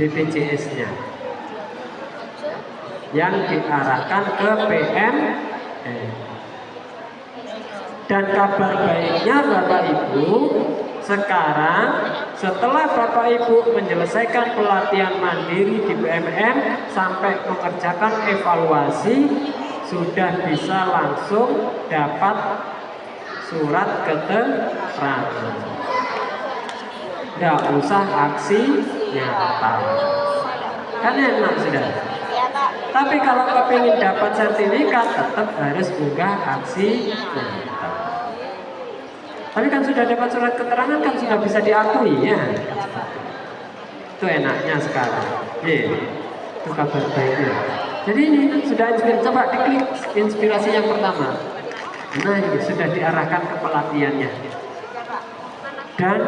BPJS-nya yang diarahkan ke PMM. Dan kabar baiknya Bapak Ibu, sekarang setelah Bapak Ibu menyelesaikan pelatihan mandiri di PMM sampai mengerjakan evaluasi, sudah bisa langsung dapat surat keterangan. Nggak usah aksi nyata. Kan enak sudah. Tapi kalau kepingin dapat sertifikat tetap harus unggah aksi nyata. Tapi kan sudah dapat surat keterangan kan sudah bisa diakui ya. Itu enaknya sekarang. Itu kabar baiknya. Jadi ini sudah inspirasi. Coba diklik inspirasi yang pertama. Nah ini sudah diarahkan ke pelatihannya. Dan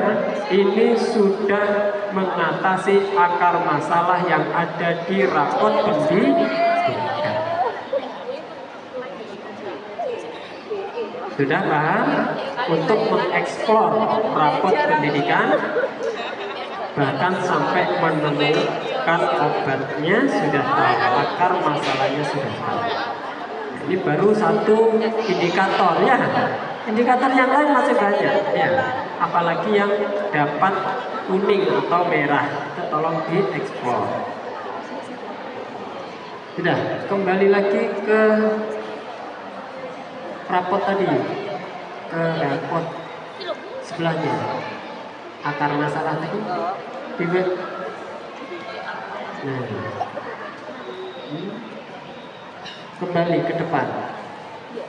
ini sudah mengatasi akar masalah yang ada di rapot pendidikan. Sudah paham? Untuk mengeksplor rapot pendidikan, bahkan sampai menemukan obatnya sudah tahu, akar masalahnya sudah tahu. Ini baru satu indikator ya. Indikator yang lain masih banyak ya. Apalagi yang dapat kuning atau merah, itu tolong dieksplor. Sudah, kembali lagi ke rapot tadi, ke rapot sebelahnya. Akar masalah tadi di web. Nah, kembali ke depan.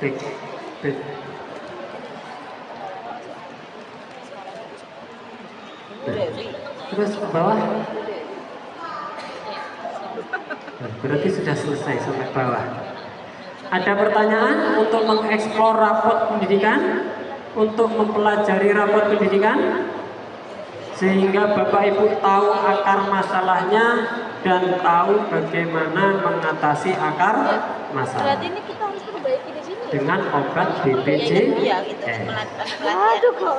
Back. Terus ke bawah. Berarti sudah selesai sampai bawah. Ada pertanyaan untuk mengeksplor rapot pendidikan, untuk mempelajari rapot pendidikan, sehingga Bapak Ibu tahu akar masalahnya dan tahu bagaimana mengatasi akar masalah. Berarti ini kita harus perbaiki di sini. Dengan obat BPJS. Iya, gitu. Aduh, kok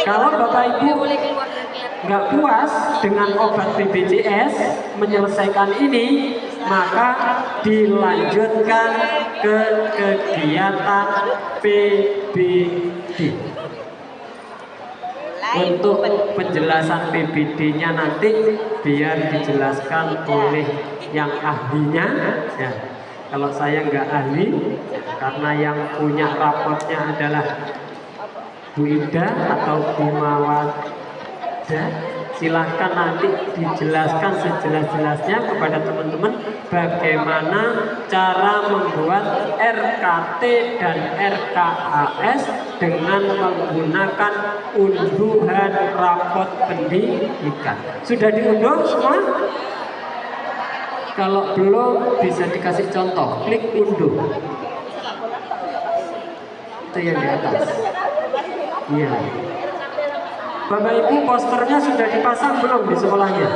Kalau Bapak Ibu nggak puas dengan obat BPJS menyelesaikan ini, maka dilanjutkan ke kegiatan PBD. Untuk penjelasan PBD-nya nanti biar dijelaskan oleh yang ahlinya ya. Kalau saya nggak ahli, karena yang punya rapotnya adalah Bu Ida atau Bu Mawada, silahkan nanti dijelaskan sejelas-jelasnya kepada teman-teman bagaimana cara membuat RKT dan RKAS dengan menggunakan unduhan rapot pendidikan. Sudah diunduh semua? Kalau belum bisa dikasih contoh, klik unduh. Itu yang di atas. Iya. Bapak Ibu, posternya sudah dipasang belum di sekolahnya?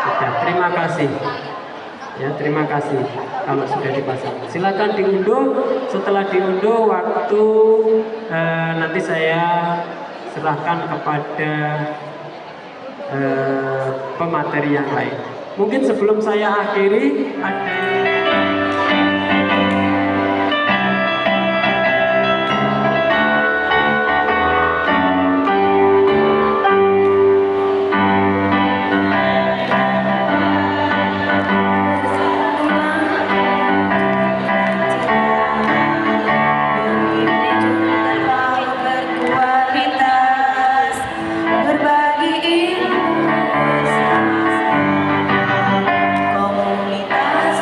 Sudah, terima kasih. Ya, terima kasih kalau sudah dipasang. Silakan diunduh. Setelah diunduh, waktu nanti saya serahkan kepada pemateri yang lain. Mungkin sebelum saya akhiri ada komunitas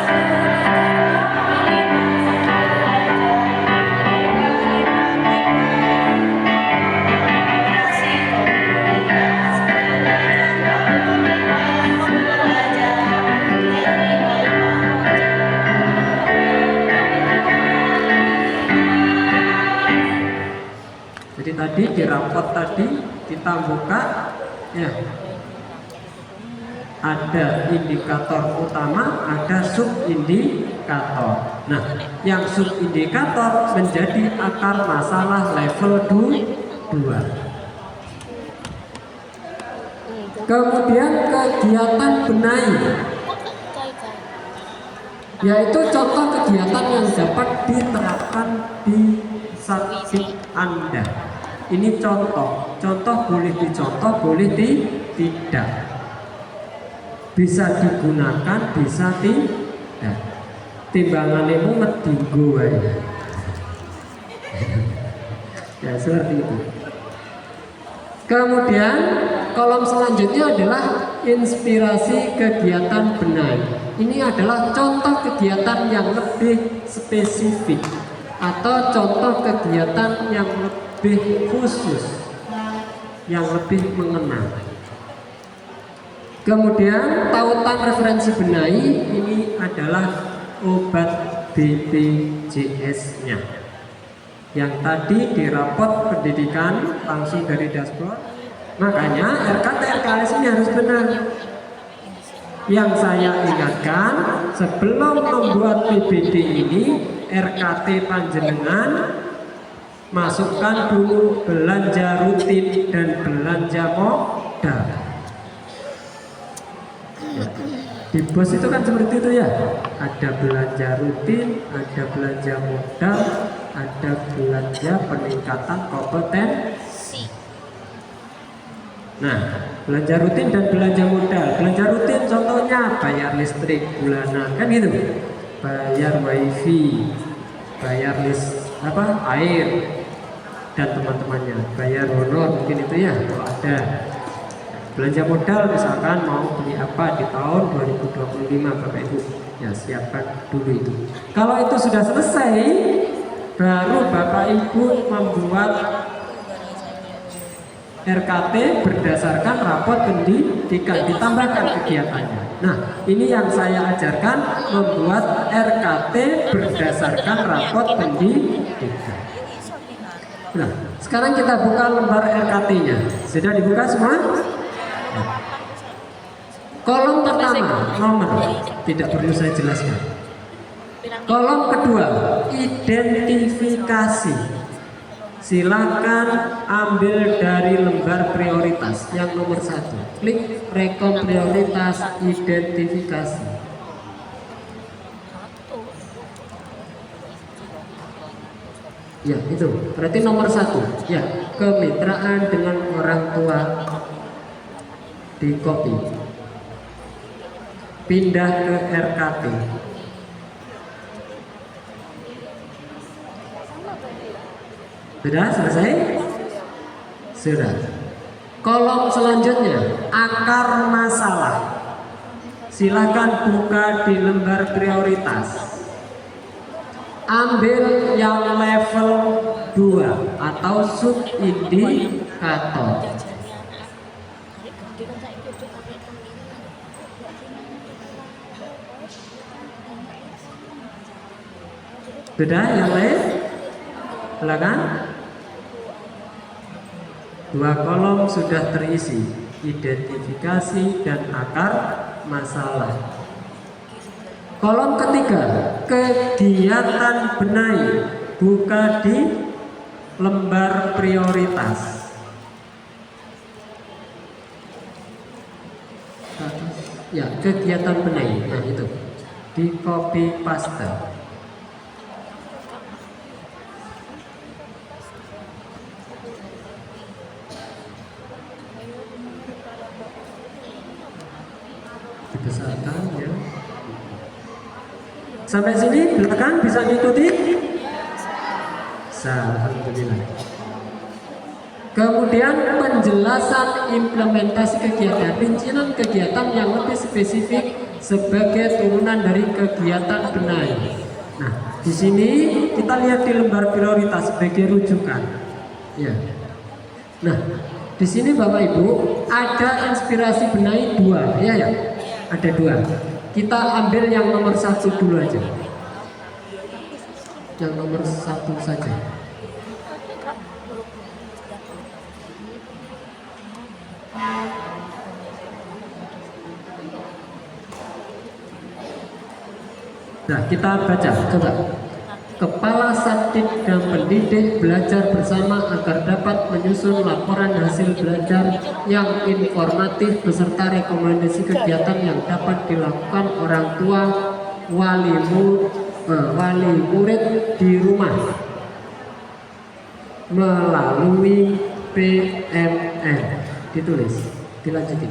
rapot tadi kita buka ya. Ada indikator utama, ada subindikator. Nah, yang subindikator menjadi akar masalah level 2. Kemudian kegiatan benahi, yaitu contoh kegiatan yang dapat diterapkan di subjek Anda. Ini contoh boleh dicontoh, boleh tidak. Bisa digunakan, bisa tidak. Timbanganmu medinggo wae. Ya seperti itu. Kemudian kolom selanjutnya adalah inspirasi kegiatan benahi. Ini adalah contoh kegiatan yang lebih spesifik atau contoh kegiatan yang lebih khusus, yang lebih mengena. Kemudian tautan referensi benahi ini adalah obat BPJS-nya yang tadi di rapot pendidikan langsung dari dashboard. Makanya RKT-RKS ini harus benar. Yang saya ingatkan, sebelum membuat PBD ini, RKT panjenengan masukkan dulu belanja rutin dan belanja modal. Di BOS itu kan seperti itu ya, ada belanja rutin, ada belanja modal, ada belanja peningkatan kompetensi. Nah, belanja rutin dan belanja modal. Belanja rutin contohnya bayar listrik bulanan, kan gitu, bayar wifi, bayar air dan teman-temannya, bayar honor mungkin itu ya kalau ada. Belanja modal misalkan mau beli apa di tahun 2025 Bapak Ibu, ya siapkan dulu itu. Kalau itu sudah selesai, baru Bapak Ibu membuat RKT berdasarkan rapot pendidikan, ditambahkan kegiatannya. Nah, ini yang saya ajarkan, membuat RKT berdasarkan rapot pendidikan. Nah, sekarang kita buka lembar RKT-nya. Sudah dibuka semua? Kolom pertama nomor, tidak perlu saya jelaskan. Kolom kedua identifikasi. Silakan ambil dari lembar prioritas yang nomor 1. Klik rekom prioritas identifikasi. Ya itu berarti nomor 1. Ya, kemitraan dengan orang tua. Di copy, pindah ke RKT. Sudah selesai? Sudah. Kolom selanjutnya akar masalah. Silakan buka di lembar prioritas. Ambil yang level 2 atau subindikator. Sudah yang lain? Silakan. 2 kolom sudah terisi, identifikasi dan akar masalah. Kolom ketiga, kegiatan benahi, buka di lembar prioritas. Ya, kegiatan benahi. Nah itu, di copy paste. Dibesarkan ya. Sampai sini belakang bisa ngikuti? Alhamdulillah. Kemudian penjelasan implementasi kegiatan, rincian kegiatan yang lebih spesifik sebagai turunan dari kegiatan benahi. Nah, di sini kita lihat di lembar prioritas sebagai rujukan. Ya. Nah, di sini Bapak Ibu ada inspirasi benahi 2, ya ya. Ada 2. Kita ambil yang nomor 1 dulu aja. Yang nomor 1 saja. Nah, kita baca, coba. Kepala Satdik dan pendidik belajar bersama agar dapat menyusun laporan hasil belajar yang informatif beserta rekomendasi kegiatan yang dapat dilakukan orang tua, wali murid di rumah melalui PMN. Ditulis, dilanjutin.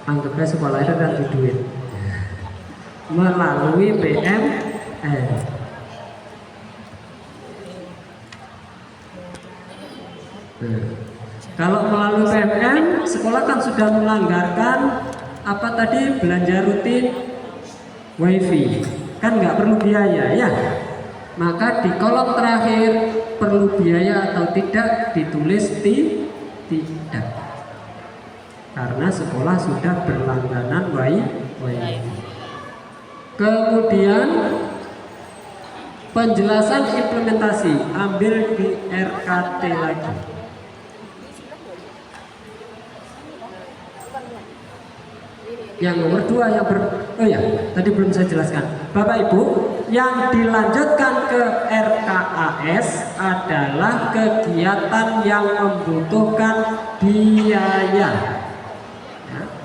Anggapnya sekolah itu kan duit. Melalui PMN. Kalau melalui PMN, sekolah kan sudah melanggarkan apa tadi, belanja rutin WiFi, kan nggak perlu biaya ya. Maka di kolom terakhir perlu biaya atau tidak ditulis tidak, karena sekolah sudah berlangganan WiFi. Kemudian penjelasan implementasi, ambil di RKT lagi. Yang nomor 2 yang tadi belum saya jelaskan. Bapak Ibu, yang dilanjutkan ke RKAS adalah kegiatan yang membutuhkan biaya.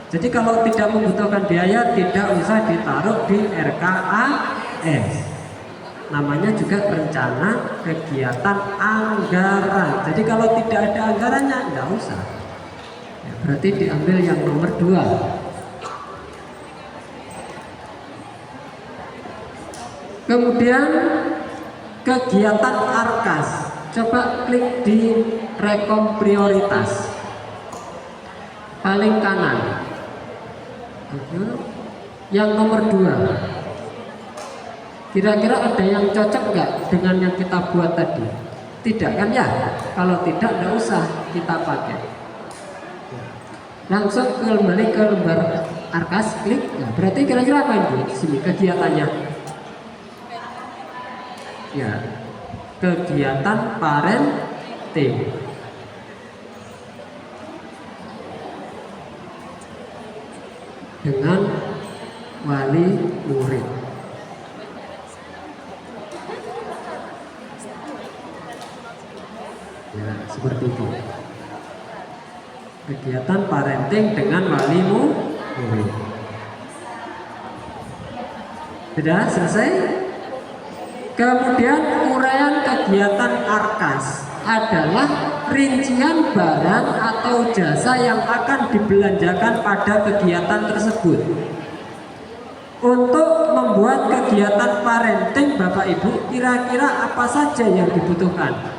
Jadi kalau tidak membutuhkan biaya, tidak usah ditaruh di RKAS. Namanya juga rencana kegiatan anggaran. Jadi kalau tidak ada anggarannya, nggak usah. Ya, berarti diambil yang nomor 2. Kemudian kegiatan ARKAS. Coba klik di rekom prioritas. Paling kanan. Yang nomor 2, kira-kira ada yang cocok nggak dengan yang kita buat tadi? Tidak kan ya? Kalau tidak, nggak usah kita pakai. Langsung kembali ke lembar ARKAS, klik. Nah, berarti kira-kira apa ini di sini kegiatannya? Ya, kegiatan parenting. Dengan wali murid. Ya, seperti itu. Kegiatan parenting dengan wali murid. Sudah selesai? Kemudian uraian kegiatan ARKAS adalah rincian barang atau jasa yang akan dibelanjakan pada kegiatan tersebut. Untuk membuat kegiatan parenting, Bapak Ibu, kira-kira apa saja yang dibutuhkan?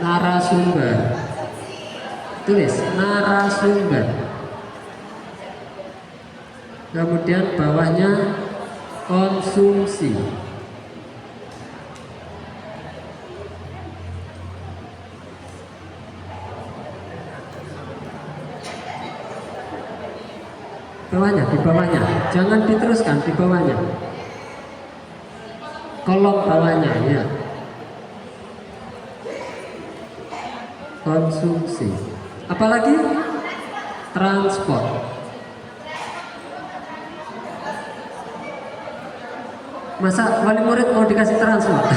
Narasumber. Tulis narasumber. Kemudian bawahnya konsumsi. Di bawahnya, jangan diteruskan, di bawahnya, kolom bawahnya ya, konsumsi. Apalagi transport. Masa wali murid mau dikasih transport?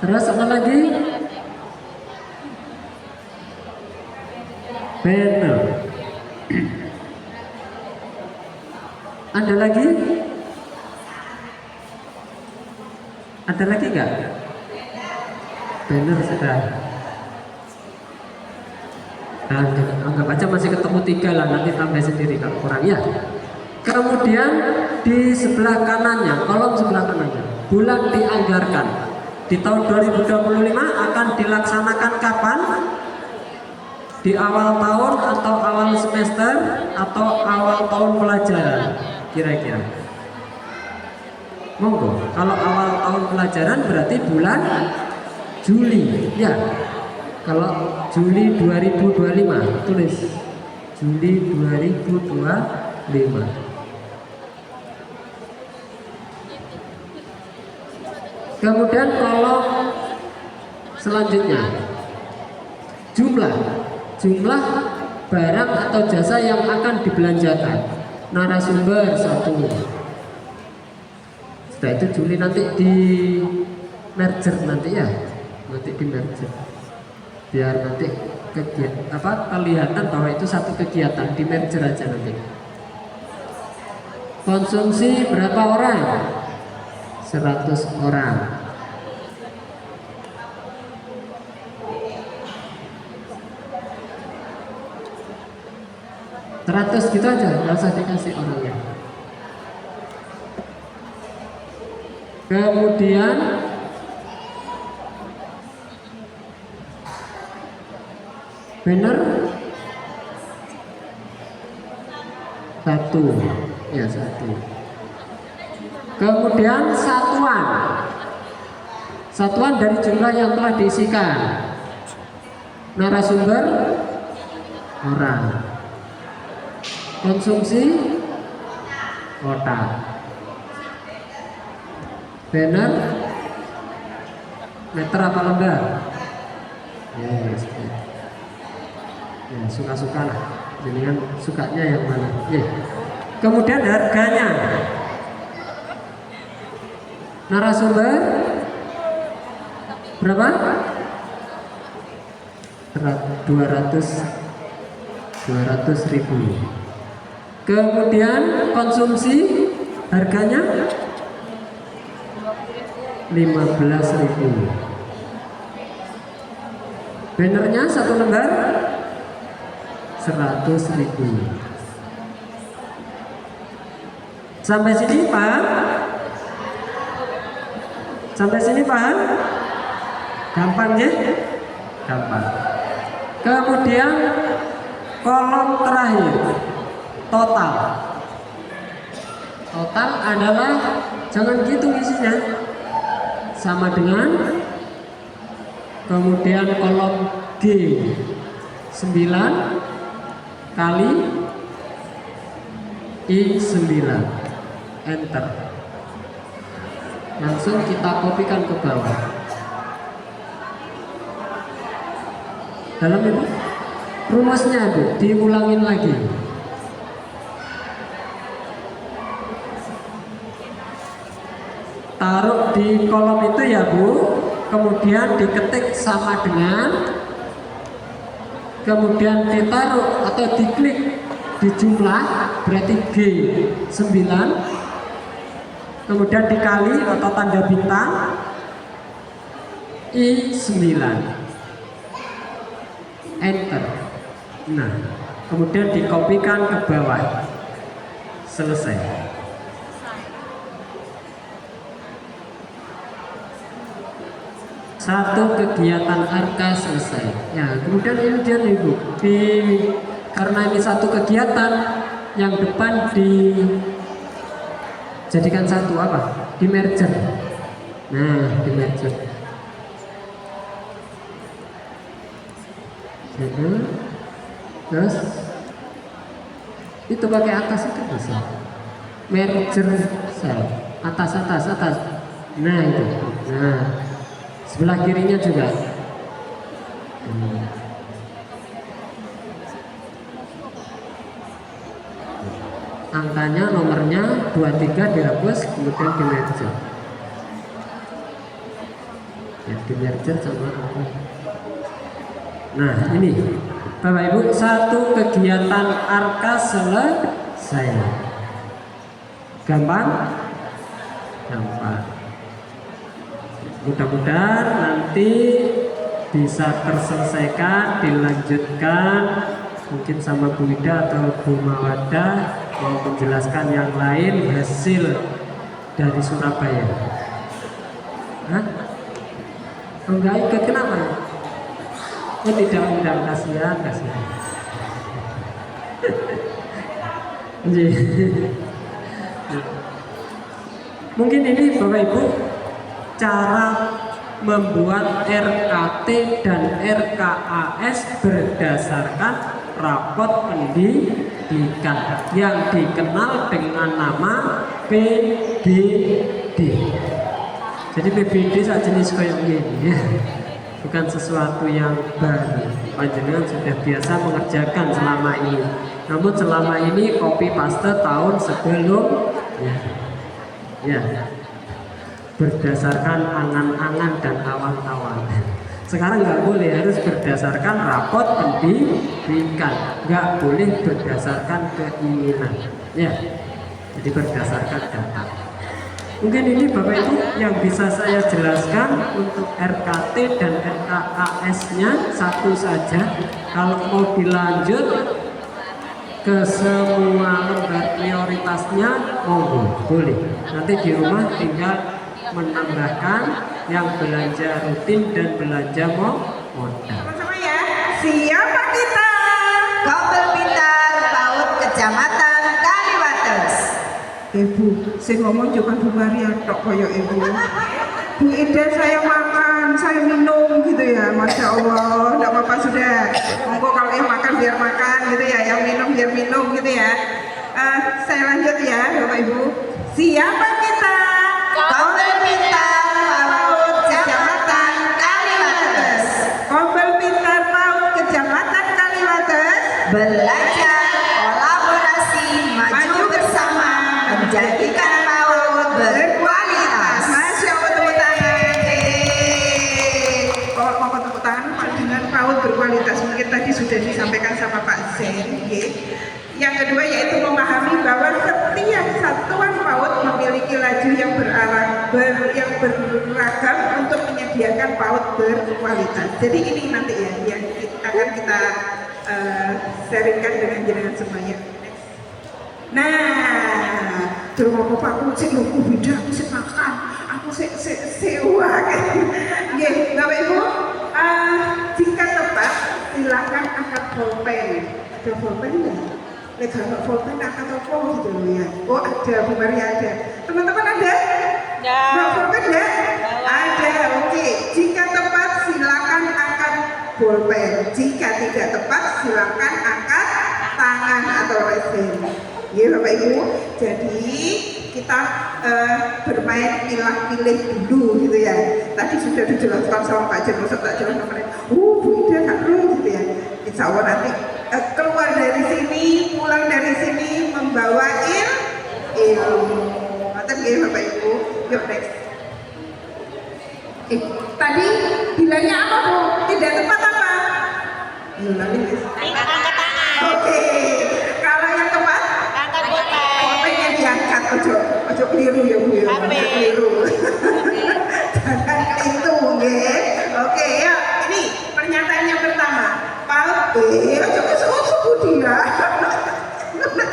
Terus apa lagi? Banner. Ada lagi? Ada lagi nggak? Banner sudah. Anggap aja masih ketemu 3 lah, nanti tambah sendiri kalau kurang ya. Kemudian di sebelah kanannya, kolom sebelah kanannya, bulan dianggarkan. Di tahun 2025 akan dilaksanakan kapan? Di awal tahun atau awal semester atau awal tahun pelajaran kira-kira? Monggo, kalau awal tahun pelajaran berarti bulan Juli ya. Kalau Juli 2025, tulis Juli 2025. Kemudian kolom selanjutnya, jumlah barang atau jasa yang akan dibelanjakan. Narasumber 1. Setelah itu Juli nanti di merger nanti ya, nanti di merger biar nanti kelihatan bahwa itu satu kegiatan, di merger aja nanti. Konsumsi berapa orang? 100 orang. Teratus gitu aja, nggak usah dikasih orangnya. Kemudian banner 1, ya 1. Kemudian satuan dari jumlah yang telah diisikan. Narasumber orang. Konsumsi kotak. Banner meter apa lembar? Yes. Ya, suka-suka lah. Jangan sukanya yang mana? Yeah. Kemudian harganya. Narasumber berapa? 200.000. Kemudian konsumsi harganya 15.000. Bannernya 1 lembar 100.000. Sampai sini paham? Sampai sini paham? Gampang ya? Gampang. Kemudian kolom terakhir, total. Total adalah, jangan gitu isinya, sama dengan, kemudian kolom G 9 kali I9, enter. Langsung kita kopikan ke bawah. Dalam itu rumusnya Bu, diulangin lagi. Taruh di kolom itu ya Bu, kemudian diketik sama dengan, kemudian ditaruh atau diklik di jumlah, berarti G9, kemudian dikali atau tanda bintang I9, enter. Nah, kemudian dikopikan ke bawah. Selesai. Satu kegiatan arka selesai. Ya, kemudian ini dia nih Bu, karena ini satu kegiatan, yang depan dijadikan satu apa? Di merger. Nah, di merger. Terus itu pakai atas itu bisa. Merger cell, atas. Nah itu. Nah, sebelah kirinya juga. Angkanya, nomornya 23 dihapus, kemudian di merger. Ya, di merger sama apa? Nah, ini Bapak Ibu, satu kegiatan arka selesai. Gampang? Gampang. Mudah-mudahan nanti bisa terselesaikan, dilanjutkan, mungkin sama Bu Ida atau Bu Mawada mau menjelaskan yang lain hasil dari Surabaya. Hah? Enggak ikut, kenapa? Oh, tidak undang, kasihan. Mungkin ini Bapak Ibu cara membuat RKT dan RKAS berdasarkan rapot pendidikan yang dikenal dengan nama PBD. Jadi PBD sajenis kayak gini ya. bukan sesuatu yang baru. Panjenengan sudah biasa mengerjakan selama ini. Namun selama ini copy paste tahun sebelumnya. Ya. Berdasarkan angan-angan dan awan-awan. Sekarang nggak boleh, harus berdasarkan rapot pendidikan, nggak boleh berdasarkan keinginan. Ya, jadi berdasarkan data. Mungkin ini Bapak Ibu yang bisa saya jelaskan untuk RKT dan RKAS-nya satu saja. Kalau mau dilanjut ke semua lembar prioritasnya, monggo, boleh. Nanti di rumah tinggal menambahkan yang belanja rutin dan belanja modal. Sama-sama ya. Siapa kita? Kompel Pintar PAUD Kecamatan Kaliwates. Ibu, saya ngomong cuma Bu Maria tok koyo ibu. Bu Ida saya makan, saya minum gitu ya, Masya Allah, enggak apa-apa sudah. Monggo kalau yang makan biar makan gitu ya, yang minum biar minum gitu ya. Saya lanjut ya Bapak Ibu. Siapa kita? Kompel Pintar PAUD Kecamatan Kaliwates. Kompel Pintar PAUD Kecamatan Kaliwates. Belajar kolaborasi maju bersama menjadikan PAUD berkualitas. Masya Allah, tepuk tangan. Kalau mau tepuk tangan dengan PAUD berkualitas mungkin tadi sudah disampaikan sama Pak Zen. Yang kedua yaitu memahami bahwa setiap satuan PAUD memiliki laju yang yang beragam untuk menyediakan PAUD berkualitas. Jadi ini nanti ya yang akan kita sharingkan dengan jenengan semuanya. Nah, terus mau aku cek aku beda, aku cek makan, aku cek sewa kayak. Nggih, Bapak Ibu, jika tepat silakan angkat pulpen. Ada pulpen enggak? Lek gak pulpen angkat apa gitu loh ya. Oh, ada, Bu Maria ada. Teman-teman ada? Ada. Pulpen enggak? Ada. Oke. Jika tepat silakan angkat pulpen. Jika tidak tepat silakan angkat tangan atau resin. Ya Bapak Ibu, jadi kita bermain pilih dulu gitu ya. Tadi sudah dijelaskan sama Pak Jen, masa tak jelas namanya. Bu Ida nggak perlu gitu ya. Insya Allah nanti keluar dari sini, pulang dari sini membawa ilmu. Mantap ya Bapak Ibu. Yuk next. Tadi bilangnya apa Bu? Tidak tepat apa? Angkat tangan. Oke. Kalau yang tepat? Angkat botol. Fotonya diangkat, ojo keliru ya Bu ya, ojo keliru. Jangan itu, nggih. Oke, ya. Ini pernyataan yang pertama. PAUD, ojo kesusu dia.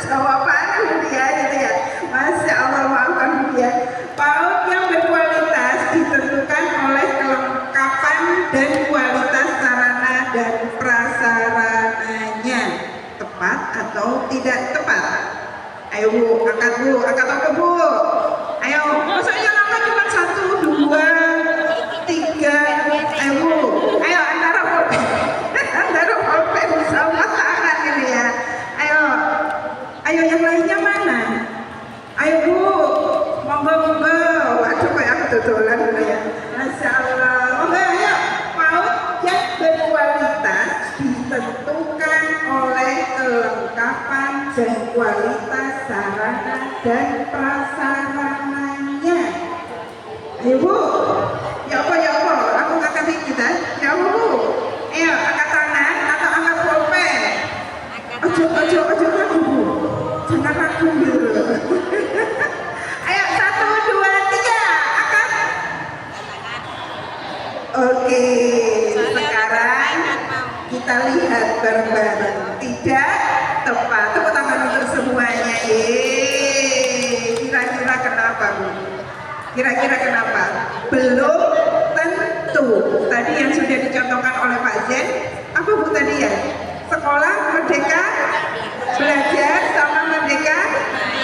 Jawaban dia gitu ya. Masya Allah, maafkan dia. PAUD yang berkualitas ditentukan oleh kelengkapan dan kualitas sarana dan prasarananya. Tepat atau tidak tepat? Ayo Bu, angkat apa Bu? Ayo, maksudnya lama cuma 1, 2, 3. Ayo Bu, ayo antara pulpen sama tangan ini ya. Ayo yang lainnya mana? Ayo Bu, monggo. Waduh kayak aku dodolan dulu ya. Masya Allah. Monggo ayo. PAUD yang berkualitas ditentukan oleh kelengkapan dan kualitas sarana dan prasarananya. Ayo Bu, ya apa? Aku angkat kita. Ya apa Bu? Ayo angkat tangan atau angkat pulpen. Ojo ragu Bu. Jangan ragu dulu. Ayo 1, 2, 3 angkat. Oke, sekarang kita lihat bareng-bareng. Tidak tepat. Tepuk tangan untuk semuanya. Kira-kira kenapa Bu? Kira-kira kenapa? Belum tentu. Tadi yang sudah dicontohkan oleh Pak Zen, apa Bu tadi ya? Sekolah merdeka belajar sama merdeka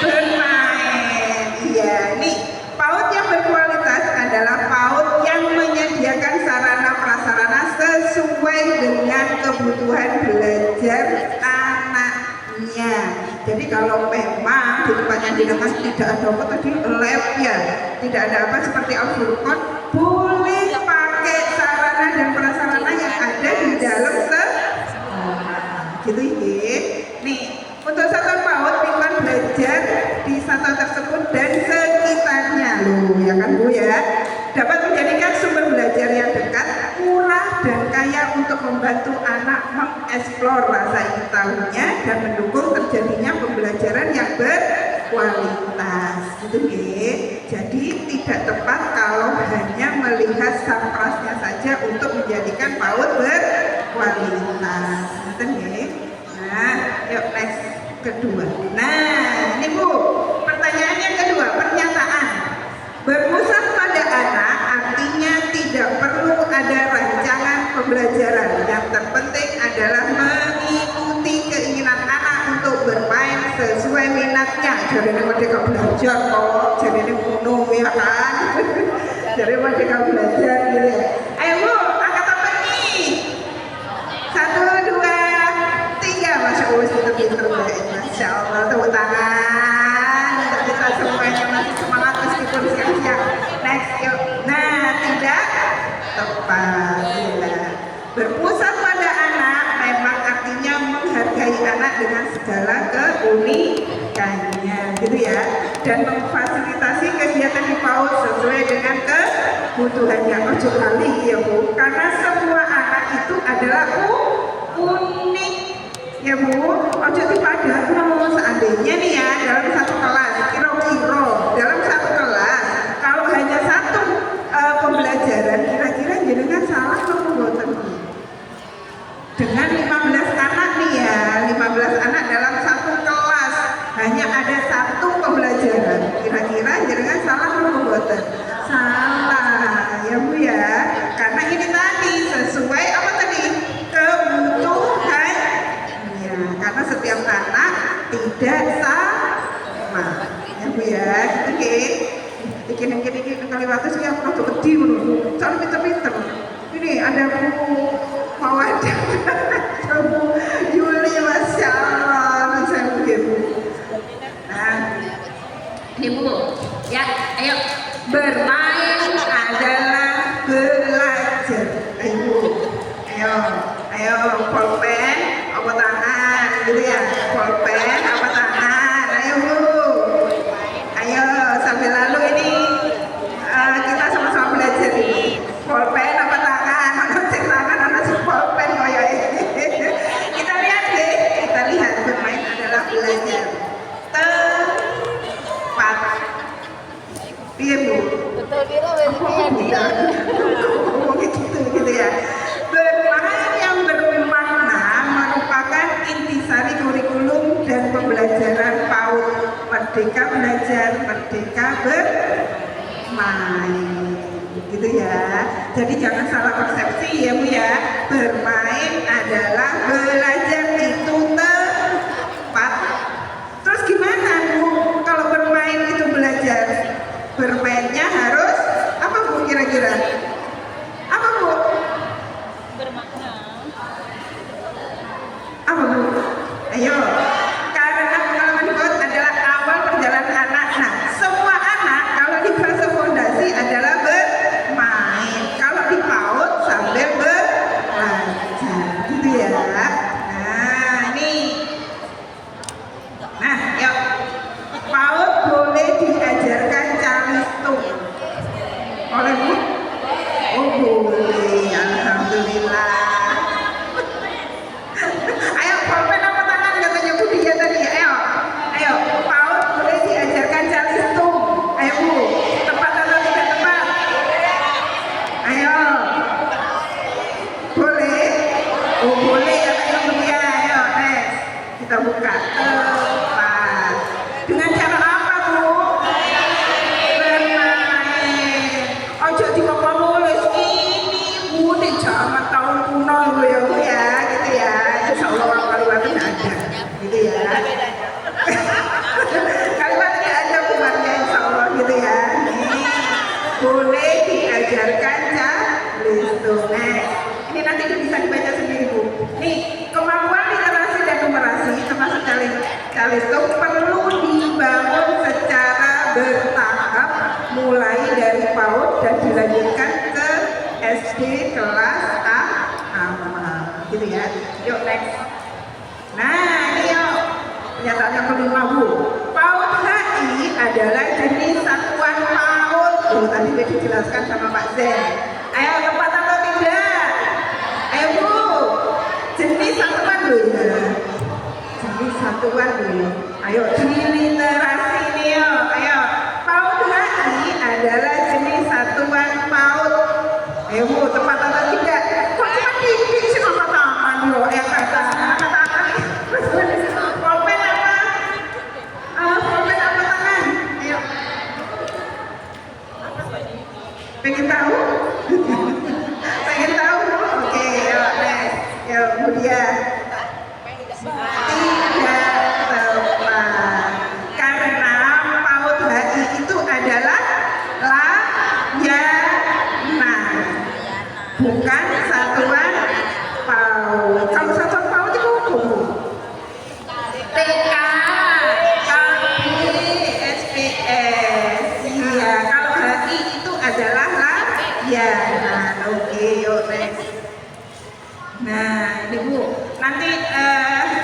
bermain. Iya, nih PAUD yang berkualitas adalah PAUD yang menyediakan sarana prasarana sesuai dengan kebutuhan belajar anaknya. Jadi kalau memang di tempatnya dinamakan tidak ada apa tadi lab ya, tidak ada apa seperti Al-Furqan, boleh pakai sarana dan prasarana dan kaya untuk membantu anak mengeksplor rasa ingin tahunya dan mendukung terjadinya pembelajaran yang berkualitas. Gitu ya. Jadi tidak tepat kalau hanya melihat samplasnya saja untuk menjadikan PAUD berkualitas. Gitu ya. Nah, yuk next kedua. Nah, ini Bu, pertanyaan yang kedua, pernyataan. Berpusat pada anak artinya tidak perlu ada rancangan pembelajaran. Yang terpenting adalah mengikuti keinginan anak untuk bermain sesuai minatnya. Jadi ini merdeka belajar kok, jadi ini kuno ya kan. Jadi merdeka belajar gitu ya. Ayo Bu, angkat apa nih? 1, 2, 3. Masya Allah, pinter-pinter baik. Masya Allah, tepuk tangan untuk kita semuanya masih semangat meskipun siang-siang. Next yuk. Nah, tidak tepat ya. Berpusat pada anak memang artinya menghargai anak dengan segala keunikannya gitu ya, dan memfasilitasi kegiatan di PAUD sesuai dengan kebutuhannya. Ojo kali ya Bu, karena semua anak itu adalah unik ya Bu. Ojo dipadano seandainya nih ya dalam satu kelas, kira-kira dalam satu kelas kalau hanya satu pembelajaran, kira-kira jenengan salah atau mboten? Dengan 15 anak nih ya, 15 anak dalam satu kelas hanya ada satu pembelajaran, kira-kira jenengan salah atau mboten? Salah ya Bu ya, karena ini tadi sesuai apa tadi? Kebutuhan ya, karena setiap anak tidak sama ya Bu ya, gitu ya. Dikit-dikit kali waktu sih aku rada wedi ngono. Soale pinter-pinter. Ini ada Bu Mawadah. Bu Yuli, Masya Allah. Saya begitu. Nah, ini Bu. Ya, ayo. Bermain adalah belajar. Ayo Bu. Ayo pulpen apa tangan gitu ya. Pulpen apa tangan. Ayo Bu. Ayo sambil lalu ini kita sama-sama belajar ini. Pulpen apa tangan? Mana cek tangan, mana cek pulpen koyo ini. Kita lihat deh, kita lihat bermain adalah belajar. Tepat. Iya Bu. Betul Biro, gitu ya. Bermain yang bermakna merupakan intisari kurikulum dan pembelajaran PAUD. Merdeka belajar, merdeka bermain, gitu ya. Jadi jangan salah persepsi ya Bu ya. Bermain adalah belajar, itu tepat. Terus gimana Bu? Kalau bermain itu belajar, bermainnya harus apa Bu kira-kira? Apa Bu? bermakna. Apa Bu? Ayo. Karena pengalaman PAUD adalah awal perjalanan anak. Nah, semua anak kalau di fase fondasi adalah bermain. Kalau di PAUD sambil belajar, gitu ya. Nah, ini. Nah, yuk. PAUD boleh diajarkan calistung. Oleh Bu? Oh boleh, alhamdulillah. Ayo, pulpen apa tangan katanya Bu dia tadi. Ayo, PAUD boleh diajarkan calistung. Ayo Bu, tepat atau tidak tepat? Ayo, boleh? Oh boleh katanya Bu dia. Ayo, kita buka. Tepat. Dengan cara apa Bu? Bermain. Ojo dikokok nulis ini Bu, ini zaman tahun kuno ya Bu ya, gitu ya. Insya Allah orang Kalimantan ada, gitu ya. Kalimantan ada buatnya Insya Allah gitu ya. Nih, boleh diajarkan calistung. Ini nanti bisa dibaca sendiri Bu. Nih, kemampuan literasi dan numerasi termasuk calistung perlu dibangun secara bertahap mulai dari PAUD dan dilanjutkan ke SD kelas awal, gitu ya. Yuk next. Nah, ini yuk pernyataan yang kelima Bu. PAUD HI adalah jenis satuan PAUD. Tadi sudah dijelaskan sama Pak Zen. Ayo tepat atau tidak? satuan dulu. Ayo di literasi nih yo. Ayo. PAUD HI adalah jenis satuan PAUD. Ayo Bu, tepat atau tidak? Kok cuma titik sih sama tangan yo? Kata pulpen apa? Pulpen apa tangan? Ayo. Pengen tahu? Pengen tahu? Oke, yuk next. Yuk, kemudian tidak tepat karena PAUD HI itu adalah layanan, bukan satuan PAUD. Kalau satuan PAUD itu TK, KP, SPS. Iya, kalau HI itu adalah layanan. Oke, yuk next. Nah, ini Bu, nanti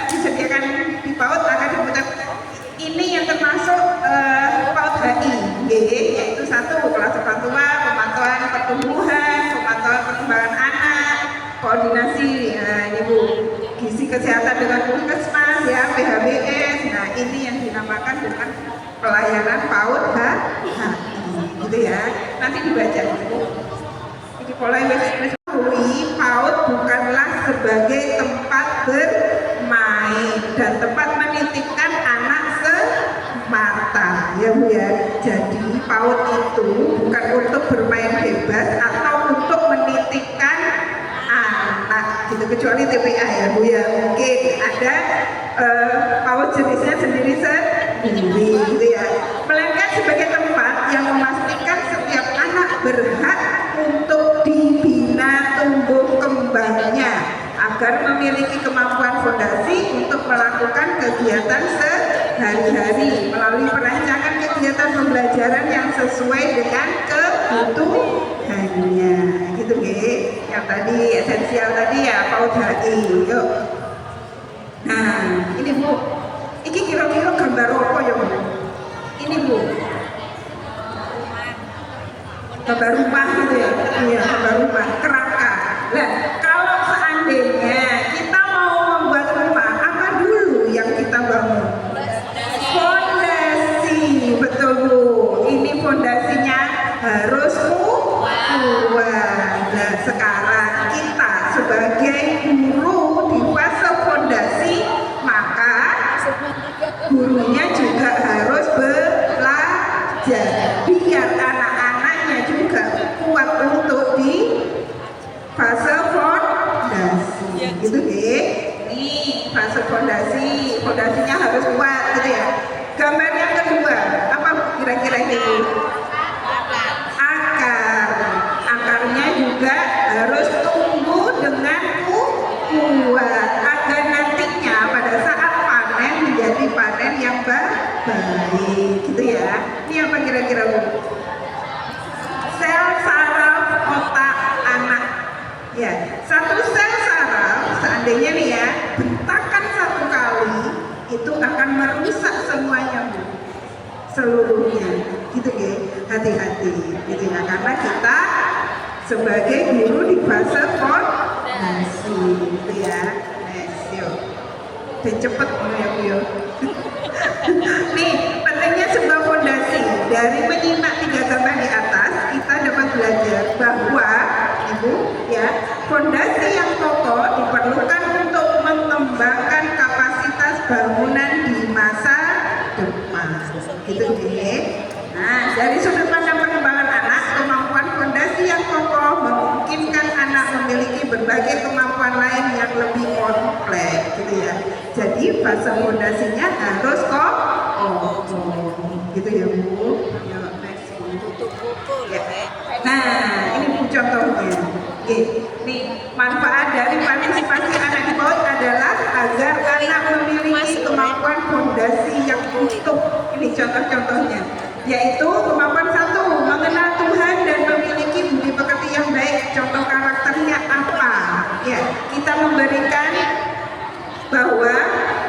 disediakan di PAUD akan diputar. Ini yang termasuk PAUD HI, yaitu satu kelas orang tua, pemantauan pertumbuhan, pemantauan perkembangan anak, koordinasi. Nah, ini Bu, gizi kesehatan dengan puskesmas, ya, PHBS. Nah, ini yang dinamakan dengan pelayanan PAUD HI, gitu ya. Nanti dibaca, Bu. Ini pola PAUD bukanlah sebagai tempat bermain dan tempat menitipkan anak semata, ya Bu ya. Jadi PAUD itu bukan untuk bermain bebas atau untuk menitipkan anak, gitu, kecuali TPA ya Bu ya. Mungkin ada PAUD jenisnya sendiri gitu ya. Melainkan sebagai tempat yang memastikan setiap anak berhak untuk dibina tumbuh kembangnya agar memiliki kemampuan fondasi untuk melakukan kegiatan sehari-hari melalui perancangan kegiatan pembelajaran yang sesuai dengan kebutuhannya, gitu yang tadi esensial tadi ya PAUD HI. Yuk. Nah, ini Bu, ini kira-kira gambar apa ya Bu? Ini Bu, gambar rumah gitu ya, iya gambar rumah, kerangka. Nah, kalau seandainya kita mau membuat rumah, apa dulu yang kita bangun? Fondasi, betul Bu. Ini fondasinya harus kuat. Nah, sekarang kita sebagai guru di fase fondasi, maka gurunya juga harus belajar biar anak-anaknya juga kuat untuk di fase fondasi, gitu deh. Ini fase fondasi, fondasinya harus kuat, gitu ya. Gambar yang kedua, apa kira-kira ini? Akar, akarnya juga harus tumbuh dengan kuat agar nantinya pada saat panen menjadi panen yang baik, gitu ya. Ini apa kira-kira Bu? Sel saraf otak anak. Ya, satu sel saraf seandainya nih ya, bentakan satu kali itu akan merusak semuanya Bu, seluruhnya, gitu ya. Hati-hati, gitu ya, karena kita sebagai guru di fase fondasi, gitu ya. Next, yuk. Dan cepet ya Bu ya. Nih, pentingnya sebuah fondasi. Dari menyimak 3 gambar di atas, kita dapat belajar bahwa Ibu ya, fondasi yang kokoh diperlukan untuk mengembangkan kapasitas bangunan di masa depan, gitu deh. Nah, dari sudut pandang pengembangan anak, kemampuan fondasi yang kokoh memungkinkan anak memiliki berbagai kemampuan lain yang lebih kompleks, gitu ya. Jadi fase fondasinya harus kokoh, gitu ya Bu. Next Bu. Ya. Nah, ini Bu contohnya. Nih, manfaat dari partisipasi anak di PAUD adalah agar anak memiliki kemampuan fondasi yang utuh. Ini contoh-contohnya, yaitu kemampuan 1, mengenal Tuhan dan memiliki budi pekerti yang baik. Contoh karakternya apa? Ya, kita memberikan bahwa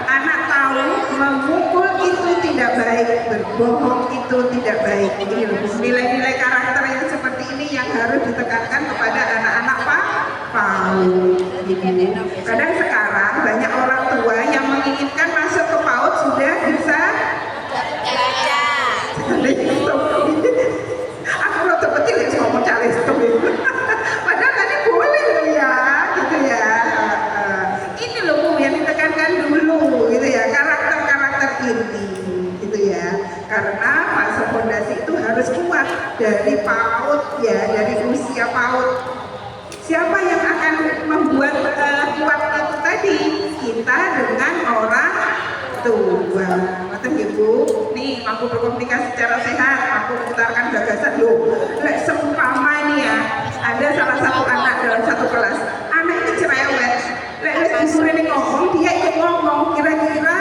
anak tahu memukul itu tidak baik, berbohong itu tidak baik. Ini nilai-nilai karakter yang seperti ini yang harus ditekankan kepada anak-anak PAUD. Kadang sekarang banyak orang tua yang menginginkan masuk ke PAUD dari PAUD ya, dari usia PAUD. Siapa yang akan membuat kuat itu tadi? Kita dengan orang tua. Betul Ibu? Nih, mampu berkomunikasi secara sehat, mampu memutarkan gagasan. Loh, lek seumpama nih ya, ada salah satu anak dalam satu kelas, anak ini cerewet. Lek disuruh ini ngomong, dia ikut ngomong. Kira-kira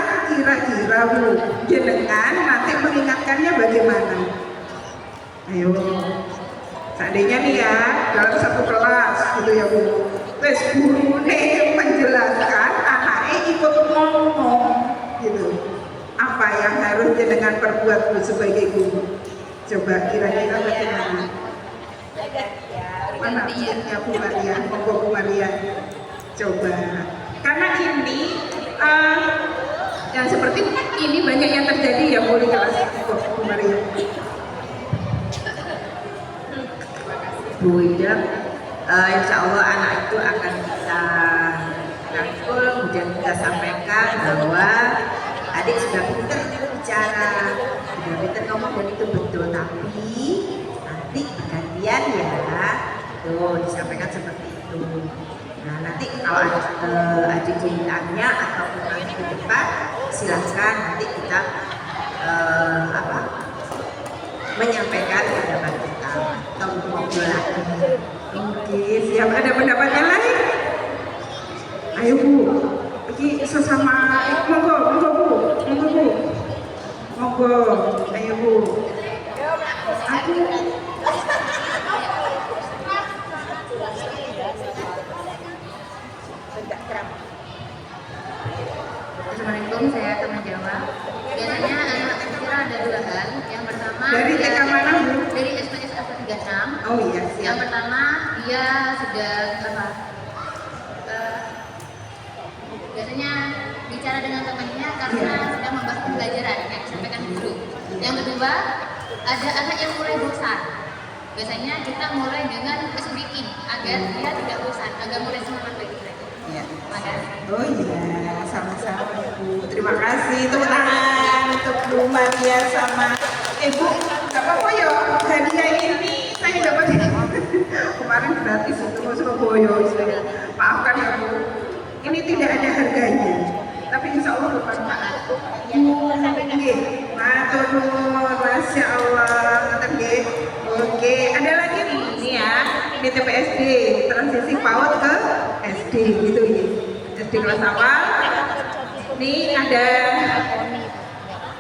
Bu, jenengan nanti mengingatkannya bagaimana? Ayo, seandainya nih ya, dalam satu kelas gitu ya Bu, terus guru menjelaskan, anaknya ikut ngomong gitu. Apa yang harus jenengan perbuat Bu sebagai guru? Coba kira-kira bagaimana? Mana ya Bu Maria? Monggo Bu Maria. Coba. Karena ini yang seperti ini banyak yang terjadi ya Bu di kelas. Bu Maria. Bu Ida, insya Allah anak itu akan kita rangkul, kemudian kita sampaikan bahwa adik sudah pintar bicara, sudah pintar ngomong dan itu betul, tapi nanti gantian ya, tuh disampaikan seperti itu. Nah nanti kalau adik ceritanya ataupun nanti ke depan, silahkan nanti kita menyampaikan pendapat kita atau ngobrol lagi. Oke, siap. Ada pendapat yang lain? Ayo Bu, ini sesama monggo Bu, monggo, ayo Bu. Aku Assalamualaikum, saya akan menjawab. Biasanya anak kecil ada dua hal. Yang pertama dari TK mana Bu? dari SPS Alfa 36. Oh iya, siap. Yang pertama dia sudah biasanya bicara dengan temannya karena sedang membahas pembelajaran yang disampaikan guru. Yang kedua ada anak yang mulai bosan. Biasanya kita mulai dengan speaking agar dia tidak bosan, agar mulai semangat lagi. Ya. Makasih. Oh iya, sama-sama Bu. Terima kasih. Tepuk tangan untuk Bu Maria sama Ibu. Gak apa-apa ya, hadiah ini saya dapat kemarin gratis untuk Surabaya. Maafkan ya Bu. Ini tidak ada harganya, tapi insya Allah bermanfaat. Matur nuwun, masya Allah. Oke, ada lagi nih, ini ya, ini TPSD, transisi PAUD ke SD gitu ya. SD kelas awal. Ini ada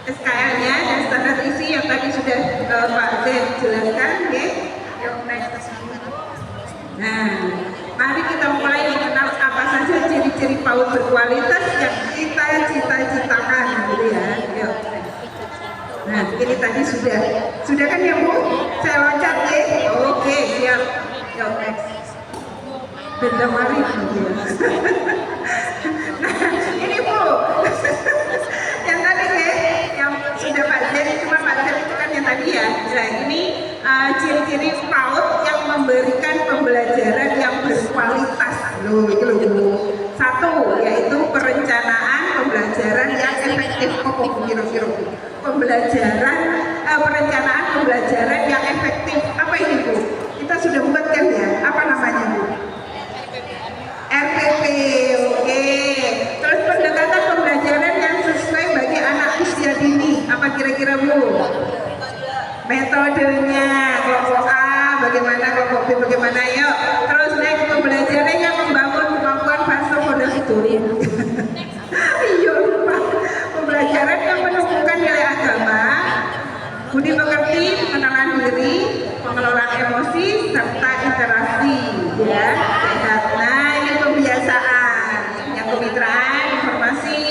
SKL-nya dan standar isi yang tadi sudah Pak Z jelaskan, ya. Yuk next. Nah, mari kita mulai mengenal apa saja ciri-ciri PAUD berkualitas yang kita cita-citakan, gitu ya. Yuk. Nah, ini tadi sudah kan ya Bu? Saya loncat ya. Oke, siap. Yuk next. Benda mari. Nah, ini Bu. Yang tadi ya, yang sudah Pak Jen, cuma Pak Jen itu kan yang tadi ya. Nah, ini ciri-ciri PAUD yang memberikan pembelajaran yang berkualitas. Loh, itu loh Bu. Satu, yaitu perencanaan pembelajaran yang efektif. Kira-kira perencanaan pembelajaran yang efektif. Apa ini Bu? Kita sudah buat kan ya? Apa namanya Bu? RPP. Oke. Terus pendekatan pembelajaran yang sesuai bagi anak usia dini. Apa kira-kira Bu? Metodenya kelompok A bagaimana, kelompok B bagaimana, yuk. Terus next pembelajaran yang membangun kemampuan fase modal studi. Iya lupa. Pembelajaran yang menumbuhkan nilai agama, budi pekerti, pengenalan diri, pengelolaan emosi, serta interaksi, ya. Nah, ini pembiasaan, yang kemitraan, informasi,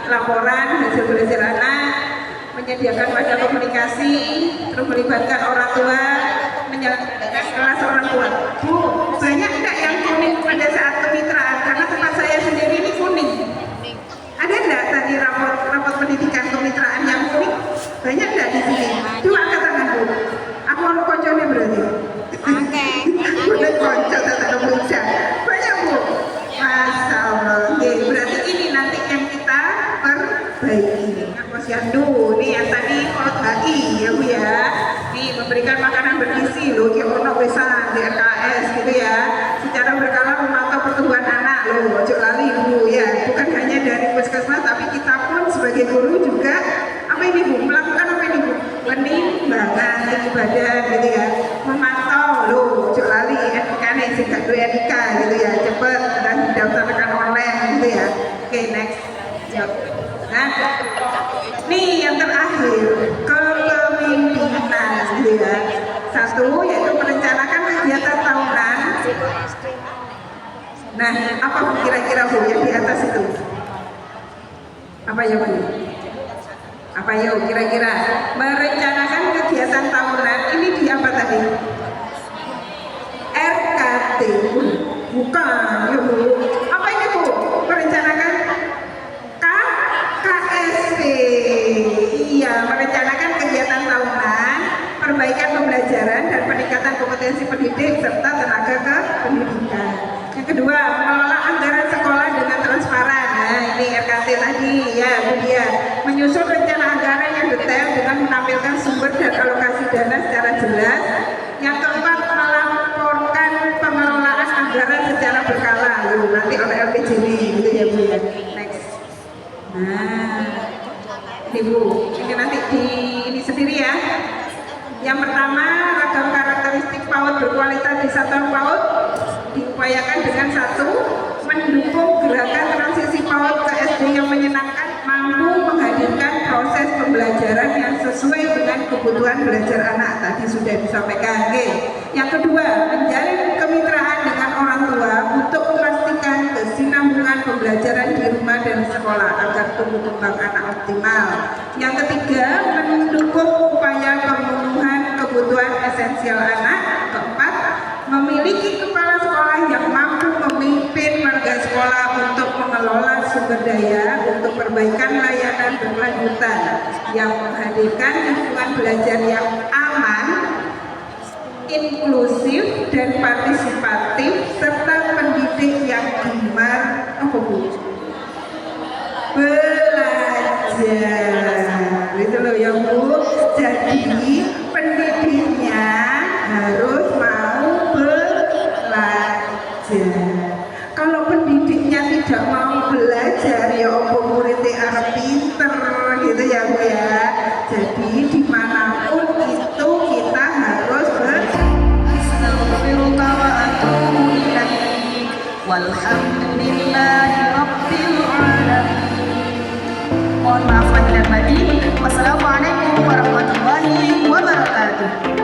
laporan, hasil belajar anak, menyediakan wadah komunikasi, terus melibatkan orang tua, menyelenggarakan kelas orang tua. Bu, banyak enggak yang kuning pada saat kemitraan? Karena tempat saya sendiri ini kuning. Ada enggak tadi rapot pendidikan kemitraan yang kuning? Banyak enggak di sini? Coba angkat tangan Bu. Aku mau konconya berarti. Oke. Udah konco tak bisa. Banyak Bu. Masya Allah. Oke, berarti ini nanti yang kita perbaiki. Posyandu, nih yang tadi kolot HI ya Bu ya. Nih memberikan sebagai guru juga apa ini Bu? Melakukan apa ini Bu? Penimbangan ibadah gitu ya, memantau loh, ojo lali NIK nih sing gak duwe NIK gitu ya, cepet dan didaftarkan online gitu ya. Oke, next. Nah, nih yang terakhir kepemimpinan gitu ya. Satu yaitu merencanakan kegiatan tahunan. Nah, apa kira-kira Bu yang di atas itu? Apa ya Bu? Apa yuk kira-kira? Merencanakan kegiatan tahunan ini di apa tadi? RKT. Bukan, yuk Bu. Apa ini Bu? Merencanakan KSP. Iya, merencanakan kegiatan tahunan, perbaikan pembelajaran dan peningkatan kompetensi pendidik serta tenaga kependidikan. Yang kedua, mengelola anggaran sekolah dengan transparan. Nah, ini RKT tadi ya, Bu dia. Menyusun rencana anggaran yang detail dengan menampilkan sumber dan alokasi dana secara jelas. Yang keempat, melaporkan pengelolaan anggaran secara berkala. Loh, nanti oleh LPJB gitu ya Bu ya. Next. Nah, ini Bu, ini nanti di ini sendiri ya. Yang pertama, ragam karakteristik PAUD berkualitas di satuan PAUD diupayakan dengan satu, mendukung gerakan transisi PAUD ke SD yang menyenangkan, mampu menghadirkan proses pembelajaran yang sesuai dengan kebutuhan belajar anak. Tadi sudah disampaikan. Yang kedua, menjalin kemitraan dengan orang tua untuk memastikan kesinambungan pembelajaran di rumah dan sekolah agar tumbuh kembang anak optimal. Yang ketiga, mendukung upaya pemenuhan kebutuhan esensial anak. Keempat, memiliki kepala sekolah yang mampu memimpin warga sekolah untuk mengelola sumber daya untuk perbaikan layanan berkelanjutan yang menghadirkan lingkungan belajar yang aman, inklusif dan partisipatif serta pendidik yang gemar belajar. Itu loh ya Bu. Jadi pendidiknya harus mau belajar. Kalau pendidiknya tidak mau belajar, ya opo muridnya arep pinter gitu ya Bu ya. Jadi dimanapun itu kita harus Astagfirullah wa atubu ilaih. Walhamdulillahi rabbil alamin. Mohon maaf lahir dan batin. Wassalamualaikum warahmatullahi wabarakatuh.